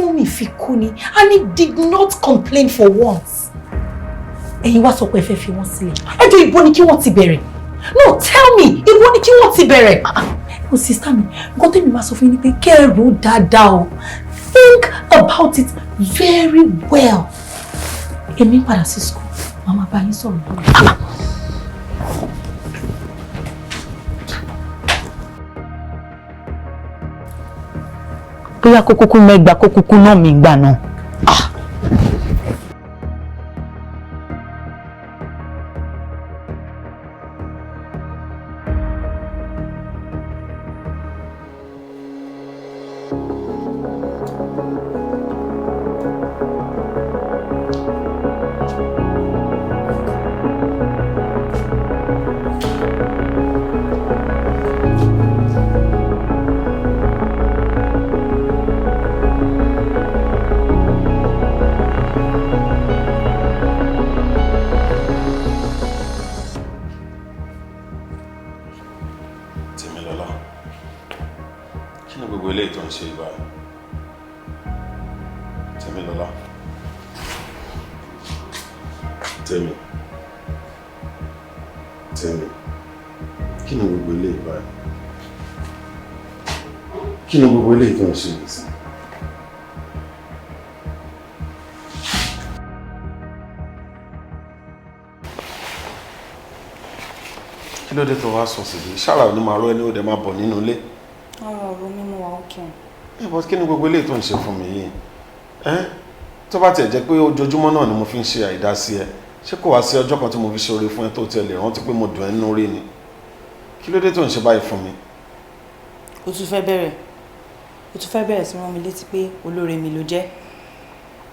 mọ́mì fi kú ni and he did not complain for once. Ẹ̀yin wá sọ pé ẹ fẹ́ fi wọ́n sílẹ̀. Ẹ jọ̀ọ́ ibo ni kí wọ́n ti bẹ̀rẹ̀? No, tell me, ibo ni kí wọ́n ti bẹ̀rẹ̀? Oh, sister mi, nǹkan tẹ́mi máa sọ fún yín ni pé kẹ́ ẹ rò dáadáa o. Think about it very well. Èmi padà sí school, màmá bá yín sọ̀rọ̀ lórí. Bóyá kó kúkú mẹ́gbàá kó kúkú náà mi gbà náà. ń ṣe ìbáyìí? Tẹ́milọ́lá. Tẹ́mi. Kí ni gbogbo ilé ìbáyìí? Kí ni gbogbo ilé ìtọ́ ń ṣe ìsìn? Kí ló dé tó wá sùn síbi? Ṣára ni màá rọ ẹni ó dẹ̀ máa bọ̀ nínú ilé. Ọ̀rọ̀ mi mo wà òkè. But kí ni gbogbo ilé tó ń ṣe fún mi yìí? Tó bá tiẹ̀ jẹ́ pé ojoojúmọ́ náà ni mo fi ń ṣe àìdásí ẹ. Ṣé kò wá sí ọjọ́ kan tí mo fi ṣe oore fún ẹ tó tiẹ̀ lè rántí pé mo dùn ẹ́ nínú rí ni? Kí ló dé tó ń ṣe báyìí fún mi? O tún fẹ́ bẹ̀rẹ̀ sí rán mi létí pé olóore mi ló jẹ́.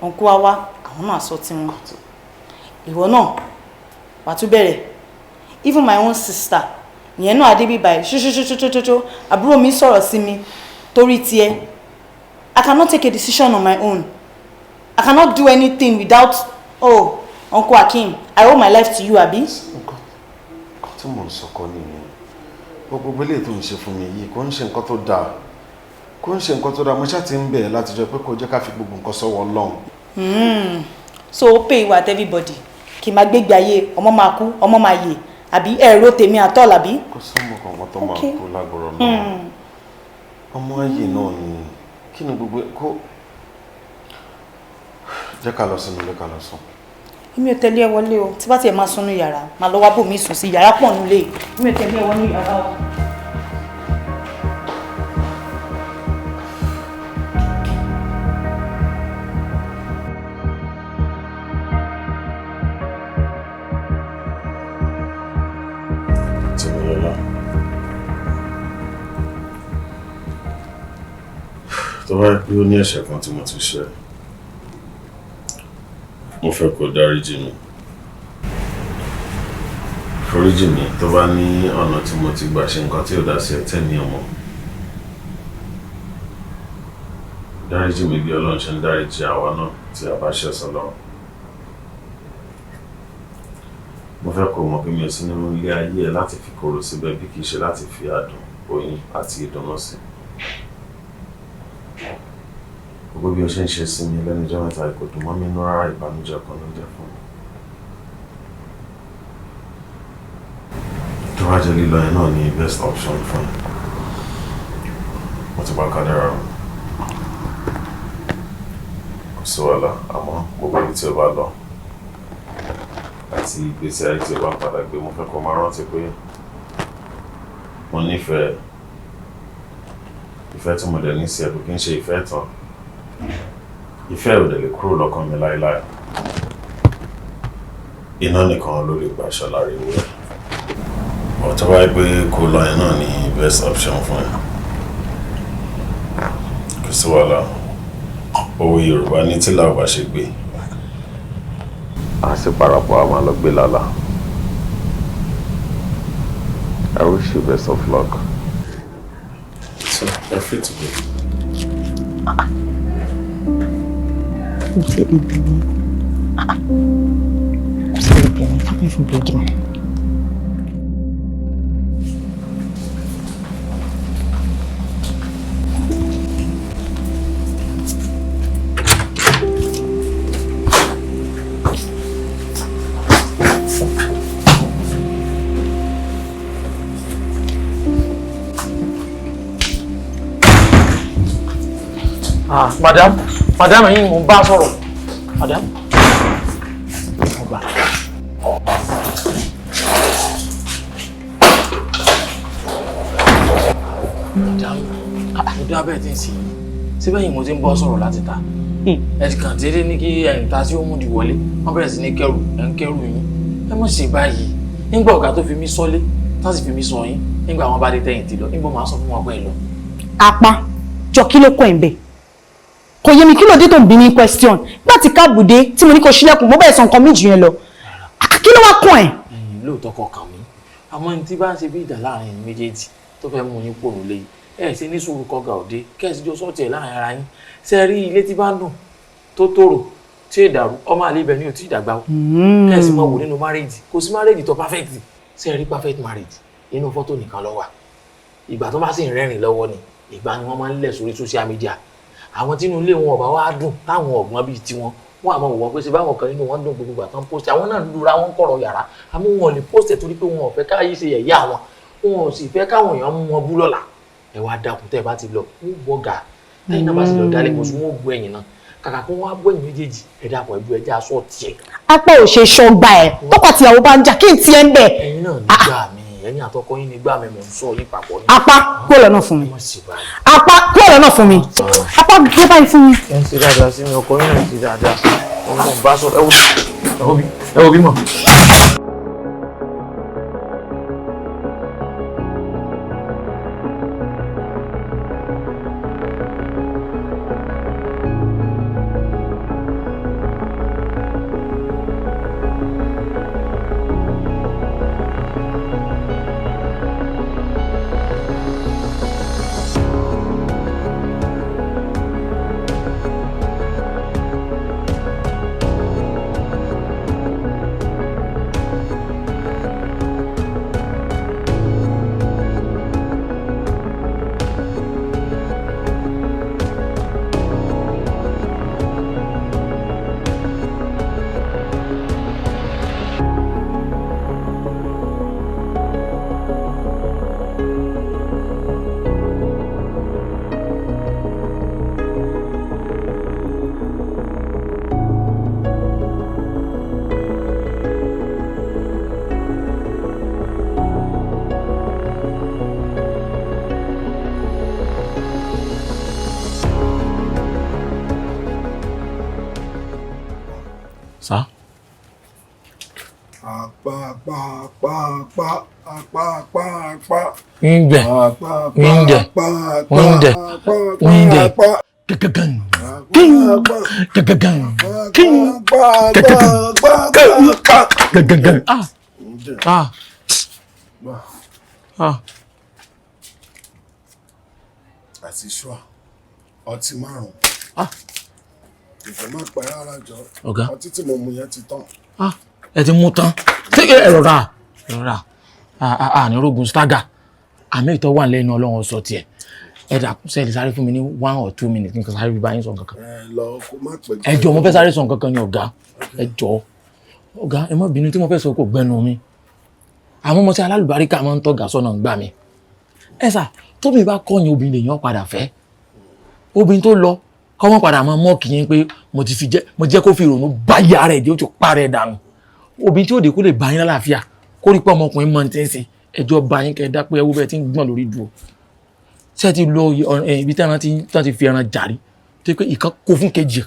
Ọ̀nkú wa wá, àwọn náà sọ tiwọn. Ìwọ náà wà tún bẹ̀rẹ̀. Even my own sister, ìyẹn náà adébí báyìí ṣoṣoṣoṣoṣoṣo àbúrò mi sọ̀rọ̀ sí mi torí tiẹ̀. I cannot take a decision on my own. I cannot do anything without, oh, Uncle Akim, I owe my life to you, Abi. Nǹkan tí mò ń sọkọ nìyẹn. Gbogbo ilé tó ń ṣe fún mi yìí kò ń ṣe nǹkan tó dáa. Mo ṣáà ti ń bẹ̀ láti jọ pé kò jẹ́ ká fi gbogbo nǹkan sọ́wọ́ Ọlọ́run. So ó pay ìwà everybody. Kì máa gbégbé ayé, ọmọ máa kú, ọmọ máa yè. Àbí ẹ̀rọ tèmi àtọ́ làbí? Kò sọ́mọ kankan tó máa kú lágbọ̀rọ̀ náà. Ọmọ ayé náà ni kí ni gbogbo kó jẹ́ ká lọ sínú ilé ká lọ sùn. Èmi ò tẹ̀lé ẹ wọlé o. Tí bá tiẹ̀ máa sùn ní yàrá, máa lọ wá bò mí sùn sí yàrá pọ̀ nílé. Èmi ò tẹ̀lé ẹ wọlé yàrá o. Tó bá pé ó ní ẹ̀ṣẹ̀ kan tí mo ti ṣe, mo fẹ́ kó dáríjì mi. Foríjì mi tó bá ní ọ̀nà tí mo ti gbà ṣe nǹkan tí ò dá sí ẹ̀tẹ́ ní ọmọ. Dáríjì mi bí Ọlọ́run ṣe ń dáríjì àwa náà tí a bá ṣẹ̀ sọ́lọ́run. Mo fẹ́ kó mọ̀ pé mi ò sí nínú ilé ayé ẹ láti fi korò síbẹ̀ bí kìí ṣe láti fi adùn, oyin àti ìdùnnú sí. Gbogbo bí o ṣe ń ṣe sí mi lẹ́nu ọjọ́ mẹ́ta kò dùn mọ́ mi nínú rárá, ìbànújẹ́ kan ló jẹ́ fún mi. Tó bá jẹ́ lílọ ẹ náà ní best option fún mi. Mo ti bá kádàrá o. Kò sí wàhálà, àmọ́ gbogbo ibi tí o bá lọ àti ìgbésí ayé tí o bá padà gbé, mo fẹ́ kó máa rántí pé mo nífẹ̀ẹ́. Ìfẹ́ tí mo dẹ̀ ní sí ẹ kò kí ń ṣe ìfẹ́ tán. Ìfẹ́ ò dẹ̀ lè kúrò lọ́kàn mi láéláé. Iná nìkan ló lè gbà ṣàlàyé wẹ̀. Ọ̀tọ́ wáyé pé kó lọ yẹn náà ní best option fún ẹ. Kò sí wàhálà. Òwe Yorùbá ní tí làwọn bá ṣe gbé. A sì parapọ̀ a máa lọ gbé lálá. I wish you best of luck. So, you're free to go. Itele bini. Itele bini. Come from beginning. Madam yín mo bá sọ̀rọ̀. Madam. Ọgbà. Madam. Mo dá bẹ́ẹ̀ tí ń sìn. Síbẹ̀ yìí mo ti ń bọ́ sọ̀rọ̀ láti ta. Ẹ ti kàn déédéé ní kí ẹ̀yìn ta sí ó mú di wọlé. Wọ́n bẹ̀rẹ̀ sí ní kẹrù, ẹ̀ ń kẹrù yín. Ẹ mọ̀ ṣe báyìí. Nígbà ọ̀gá tó fi mí sọ́lé, tá sì fi mí sọ yín. Nígbà wọn bá dé tẹ̀yìn ti lọ. Nígbà máa sọ fún wọn pé ẹ lọ. Apá, jọ kí ló kọ́ ẹ̀ ń bẹ̀? Kò yé mi kí ló dé tó ń bí mi question. Nígbà tí káàbùdé tí mo ní kó ṣílẹ̀kùn, mo bẹ̀rẹ̀ sọ nǹkan méjì yẹn lọ. Kí ló wá kàn ẹ́? Lóòótọ́ kọkàn mi. Àmọ́ ní tí bá ń ṣe bí ìjà láàrin ẹ̀yin méjèèjì tó fẹ́ mú yín pòrò lé ẹ̀ ṣe ní sùúrù kọ́gà òde kẹ́sì jọ sọ́ọ̀tì ẹ̀ láàrin ara yín. Ṣé rí ilé tí bá ń dùn tó tòrò tí ì dàrú ọmọ àlè ibẹ̀ ni ò tí ì dàgbà o. Kẹ́sì mọ̀ wò nínú marriage kò sí marriage tó perfect. Ṣé rí perfect marriage inú fọ́tò nìkan ló wà. Ìgbà tó bá sì ń rẹ́rìn lọ́wọ́ ni ìgbà ni wọ́n máa ń lẹ̀ sórí social media àwọn tí inú ilé wọn ọba wá dùn táwọn ọ̀gbọ́n bíi tiwọn wọn àmọ́ wọ́n pé ṣe báwọn kan nínú wọn dùn gbogbo àtàn post àwọn náà lura wọn kọ̀rọ̀ yàrá àmọ́ wọn ò lè post ẹ̀ torí pé wọn ò fẹ́ káyé ṣe yẹ̀yẹ́ àwọn wọn ò sì fẹ́ káwọn èèyàn mú wọn bú lọ́la ẹ wá dákun tẹ́ ẹ bá ti lọ ó gbọ́gà tẹ́yìn náà bá ti lọ dálé mọ̀sùn wọn ò gbọ́ ẹ̀yìn náà kàkà kó wọn á bọ́ ẹ̀yìn méjèèjì ẹ dàpọ̀ ẹ̀dú ẹja aṣọ tiẹ̀. apá ò ṣe ṣọgbà ẹ tọkọ tìyàwó bá ń jà kí n tiẹ̀ ń bẹ̀. ẹ̀yin náà nígbà mi ẹ̀yin àtọkọ yín nígbà mi mò ń sọ yín papọ̀ ní. apá kúrò lọ́nà fún mi apá kúrò lọ́nà fún mi apá gbé báyìí fún mi. ẹ ń ṣe dáadáa sí mi ọkọ yín náà ń ṣe dáadáa ọmọ bá sọ ẹ wo bí mọ. Sá. Winde. Àti ṣọ́ ọtí márùn-ún. Ìfẹ́ má pa rárá jọ. Ọ̀gá. Ọtí tí mo mu yẹn ti tán. Ẹ ti mú tán. Ẹ rọra. Ní rogun stagger. Àmì ìtọ́ wà lẹ́nu Ọlọ́run sọ tiẹ̀. Ẹ dàkún sẹ́ẹ̀lì sáré fún mi ní 1 or 2 minutes nǹkan sáré bí báyìí sọ nǹkan kan. Lọ kó má pẹ́. Ẹ jọ̀ọ́ mo fẹ́ sáré sọ nǹkan kan ní ọ̀gá. Ẹ jọ̀ọ́. Ọ̀gá ẹ má bínú tí mo fẹ́ sọ kò gbẹnu mi. Àwọn ọmọ tí alálùbáríkà máa ń tọ́gà sọ́nà ń gbà mí. Ẹ sà tóbi bá kọ́yìn obìnrin lèèyàn padà fẹ́. Obìnrin tó lọ kọ́ wọ́n padà máa mọ́ kìí pé mo jẹ́ kó fi ìrònú báyìí ara ẹ̀ dé ó ti parẹ́ dànù. Obìnrin tí ó dé kó lè bá yín lálàáfíà kó rí pé ọmọkùnrin mọ́ ti ń sìn ẹjọ́ bá yín kẹ́ ẹ dá pé ẹwú bẹ́ẹ̀ ti ń gbọ̀n lórí dùn. Ṣé ẹ ti lọ ibi tí wọ́n ti fi ẹran jàrí tó pé ìkan kó fún kejì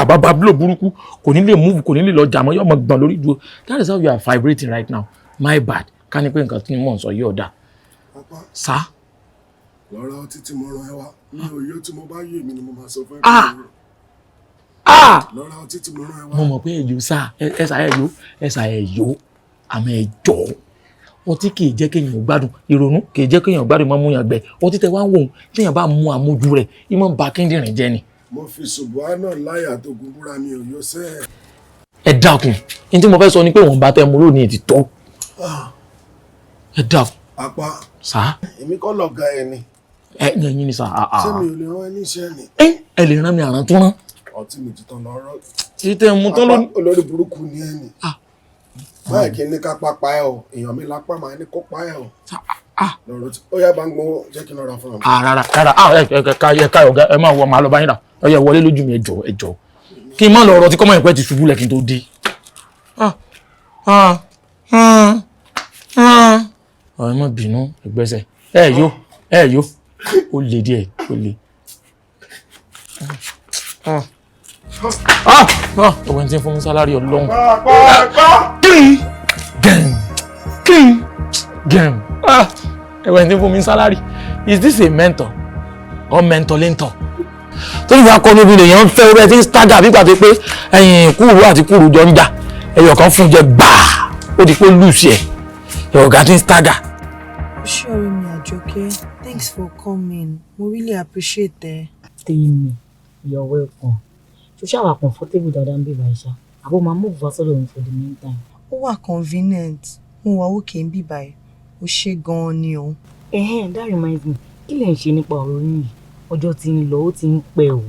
bàbá bílò burúkú kò ní lè move kò ní lè lọ jà mọ́ yóò mọ gbọ̀n lórí dùn. That is how you are vibrating right now. My bad ká ní pé nǹkan tí mò ń sọ yóò dà. Sá. Lọ́ra ọtí tí mo rán ẹ wá mi ò yó tí mo bá yé mi ni mo máa sọ fún ẹ. Lọ́ra ọtí tí mo rán ẹ wá. Mo mọ̀ pé ẹ̀yọ́ sá ẹ̀sà ẹ̀yọ́ àmọ́ ẹ̀jọ́ ọtí kì í jẹ́ kéèyàn gbádùn ìrònú kì í jẹ́ kéèyàn gbádùn máa mú yàn gbẹ ọtí tẹ wá ń wò ó téèyàn bá mú àmójú rẹ̀ ìmọ̀ ba kíndìnrín jẹ́ ni. Mo fi ṣùgbọ́n náà láyà tó gun búra mi ò yó sẹ́. Ẹ dákun ní tí mo fẹ́ sọ ni pé wọ́n bá tẹ mú lónìí ti tọ́. Ẹ dákun. Apá. Sá. Èmi kọ́ lọ̀gá ẹ ni. Ẹ̀yin ni sá. Ṣé mi ò lè rán ẹ níṣẹ́ ni? Ẹ lè rán mi àrán tó rán. Ọtí mi ti tán lọ́rọ́. Títẹ̀ mú tán lónìí. Olórí burúkú ni ẹ ni. Báyìí kí n ní ká pápá ẹ o, èèyàn mi lápá máa ní kó pa ẹ o. Lọ́rọ̀ tí ó yá bá ń gbowó jẹ́ kí n lọ́ra fún ọ. Rárá ká ọ̀gá ẹ máa wọ màá lọ bá yín rà ẹ yẹ wọlé lójú mi ẹ jọ̀ọ́ kí n má lọ ọ̀rọ̀ tí kọ́mọ̀ ìpẹ́ ti ṣubú lẹ̀ kí n tó dé. Ẹ má bínú ẹgbẹ́sẹ̀ ẹ yó ó lè díẹ̀ ó lè. Ọ̀wẹ́ tí ń fún mi sálárì Ọlọ́run. Ẹ̀wẹ̀ tí ń fún mi sálárì. Is this a mentor or mentor? Tó ní ìwà kọ́ níbi lèèyàn ń fẹ́ orí ẹ tí ń stagger bí gbàgbé pé ẹ̀yìn kúrú àti kúrú jọ ń jà ẹ̀yọ̀ kan fún jẹ gbàá ó di pé lùsì ẹ̀ ọ̀gá tí ń stagger. Sorry, mi Àjọkẹ́. Thanks for coming. Mo really appreciate it. Tèmi, you're welcome. Ṣo ṣá wà comfortable dáadáa ń bí báyìí ṣá. Àbó máa move wá sọ́dọ̀ mi for the meantime. Ó wà convenient. Mo wà okay ń bí báyìí. Ó ṣe gan-an ni o. That reminds me. kí lẹ̀ ń ṣe nípa ọ̀rọ̀ yìí? Ọjọ́ tí ń lọ, ó ti ń pẹ́ o.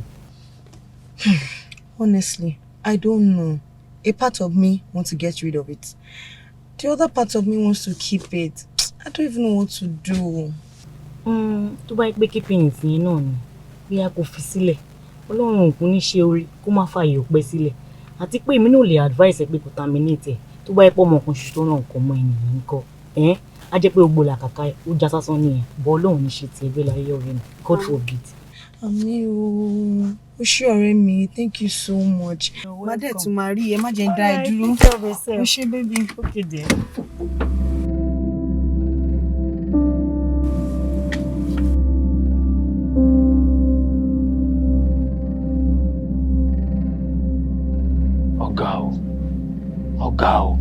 Honestly, I don't know. A part of me wants to get rid of it. The other part of me wants to keep it. I don't even know what to do. Tó bá pé keeping it yẹn náà ni, bí a kò fi sílẹ̀. Ọlọ́run ò kún ní ṣe orí kó má fààyè ọpẹ́ sílẹ̀. Àti pé èmi náà lè advice ẹ pé kó terminate ẹ̀. Tó bá pọ̀ mọ́ kan ṣoṣo tó náà nǹkan mọ́ ènìyàn ńkọ́. A jẹ́ pé gbogbo làkàkà ó já sásán nìyẹn. Bọ́ Ọlọ́run ní ṣe ti ẹgbẹ́ láyé ọ̀rẹ́ mi. God forbid. Àmì o. Ó ṣé ọ̀rẹ́ mi. Thank you so much. Má dẹ̀ tún máa rí ẹ, má jẹ́ ń dá ẹ dúró. Ó ṣé baby. Okay dear. Ọ̀gá o.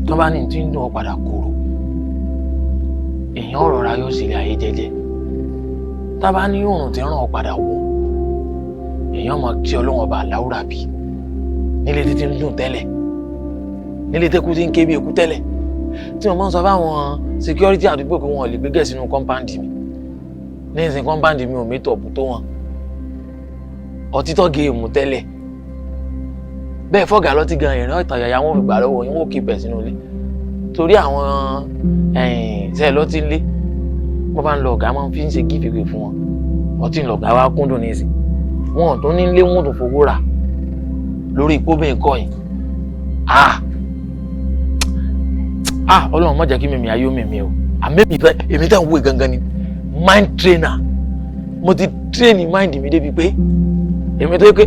Tó bá ní tí ń dùn ọ padà kúrò. Èèyàn ọ̀rọ̀ ra yóò sílẹ̀ ayé jẹ́jẹ́. Tá bá ní òòrùn tí ràn ọ padà wọ̀. Èèyàn mọ̀ tí Ọlọ́run ọba àláwùrà bí. Nílé tí ń dùn tẹ́lẹ̀. Nílé tẹ́kú tí ń ké bí eku tẹ́lẹ̀. Tí mo máa ń sọ fáwọn security àdúgbò pé wọn ò lè gbé gẹ̀ sínú compound mi. Ní ìsìn compound mi ò mẹ́tọ̀ ọ̀bù tó wọn. Ọtítọ́ géèmù tẹ́lẹ̀. Bẹ́ẹ̀ fọ́gà lọ́tí gan ìrìn ọ̀tàyàyà wọn fi gbà lọ́wọ́ yín wọ́n kí bẹ̀ sínú ilé torí àwọn ṣe lọ́tí ilé wọ́n bá ń lọ ọ̀gá máa ń fi ń ṣe gífègbè fún wọn ọtí ń lọ̀gá wá kúndùn ní ìsìn wọn tó ní ilé wọn tó fowó rà lórí ìkóbìn kọ́ yìí Ọlọ́run má jẹ́ kí mímí ayé mímí o àmẹ́bí èmi tẹ́ ń wé gangan ni mind trainer mo ti train mind mi débi pé èmi tó yẹ pé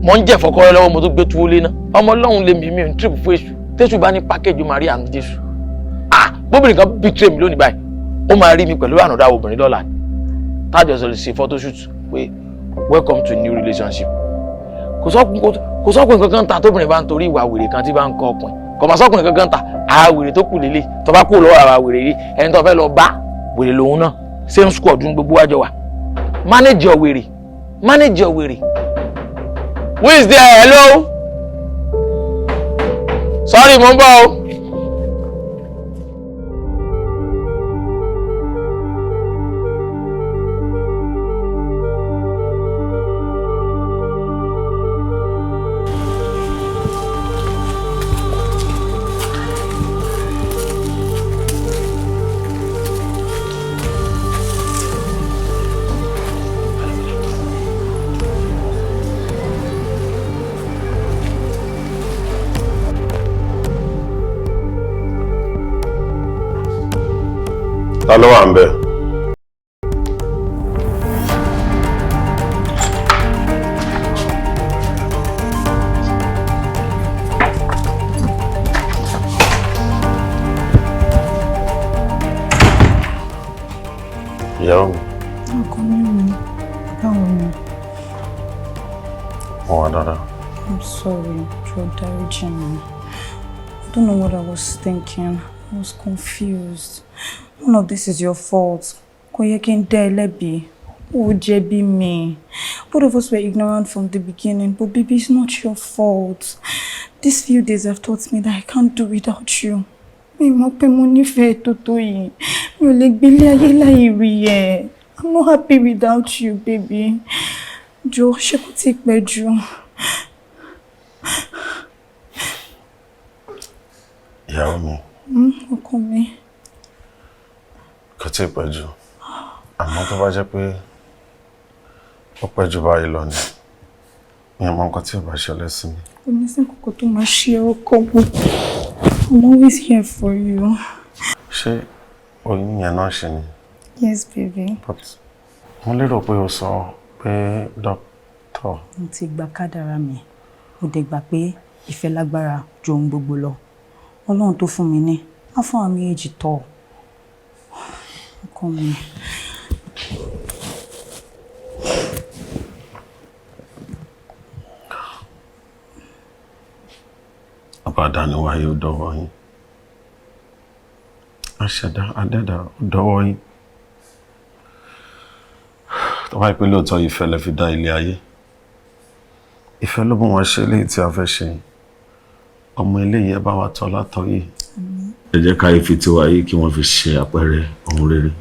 mo ń jẹ́ fọ́kọ́rọ́ lọ́wọ́ mo tó gbé tuwó lé náà ọmọ Ọlọ́run lè mi ń trip fún èṣù tẹ́ṣù bá ní package Maria and Jésù bóbìnrin kan betray mi lónìí báyìí ó máa rí mi pẹ̀lú ànàdá obìnrin lọ́la tájọ sọ lè ṣe photoshoot pé welcome to new relationship kò sọ́kùnrin kankan ta tóbìnrin bá ń torí ìwà wèrè kan tí bá ń kọ́ ọkùnrin kò bá sọ́kùnrin kankan ta wèrè tó kù lélẹ̀ tó bá kú lọ́wọ́ àwa wèrè rí ẹni tó fẹ́ lọ bá wèrè lòun náà same squad ń gbogbo wájọ wa manage your wèrè. Who is there? Hello? Sorry, mo ń bọ̀ o. Ta ló wà ń bẹ̀? Ìyàwó mi. Ọkọ mi, báwo ni? Mo wà dáadáa. I'm sorry, Joe, dáríjì mi. I don't know what I was thinking. I was confused. None of this is your fault. Kò yẹ kí n dá ẹ lẹ́bi. Ó jẹ̀bi mi. Both of us were ignorant from the beginning, but baby, it's not your fault. These few days have taught me that I can't do without you. Mi mọ̀ pé mo nífẹ̀ẹ́ tó tó yìí. Mi ò lè gbélé ayé láì rí ẹ. I'm not happy without you, baby. Jọ̀ọ́, ṣé kò tí pẹ́ jù? Ìyàwó mi. Ọkọ mi. Kò tí pẹ́ jù. Àmọ́ tó bá jẹ́ pé ó pẹ́ jù báyìí lọ ni. Mi ò mọ nǹkan tí ò bá ṣẹlẹ̀ sí mi. Kò ní sí nǹkan tó máa ṣe ọkọ mi. I'm always here for you. Ṣé oyún yẹn náà ṣe ni? Yes, baby. But mo lérò pé o sọ pé dókítà. Mo ti gba kádàrá mi. Mo dẹ̀ gbà pé ìfẹ́ lágbára ju ohun gbogbo lọ. Ọlọ́run tó fún mi ní, á fún àmì èjì tọ́. Ọkọ mi. Àbádániwáyé ó dọ́wọ́ yín. Àṣẹ̀dá adẹ́dà ó dọ́wọ́ yín. Tó bá pé lóòótọ́ ìfẹ́ lẹ fi dá ilé ayé. Ìfẹ́ ló mú wọn ṣe eléyìí tí a fẹ́ ṣe. Ọmọ eléyìí ẹ bá wa tọ́ látọ̀ yìí. ẹ jẹ́ ká fi tiwa yìí kí wọ́n fi ṣe àpẹẹrẹ ohun rere.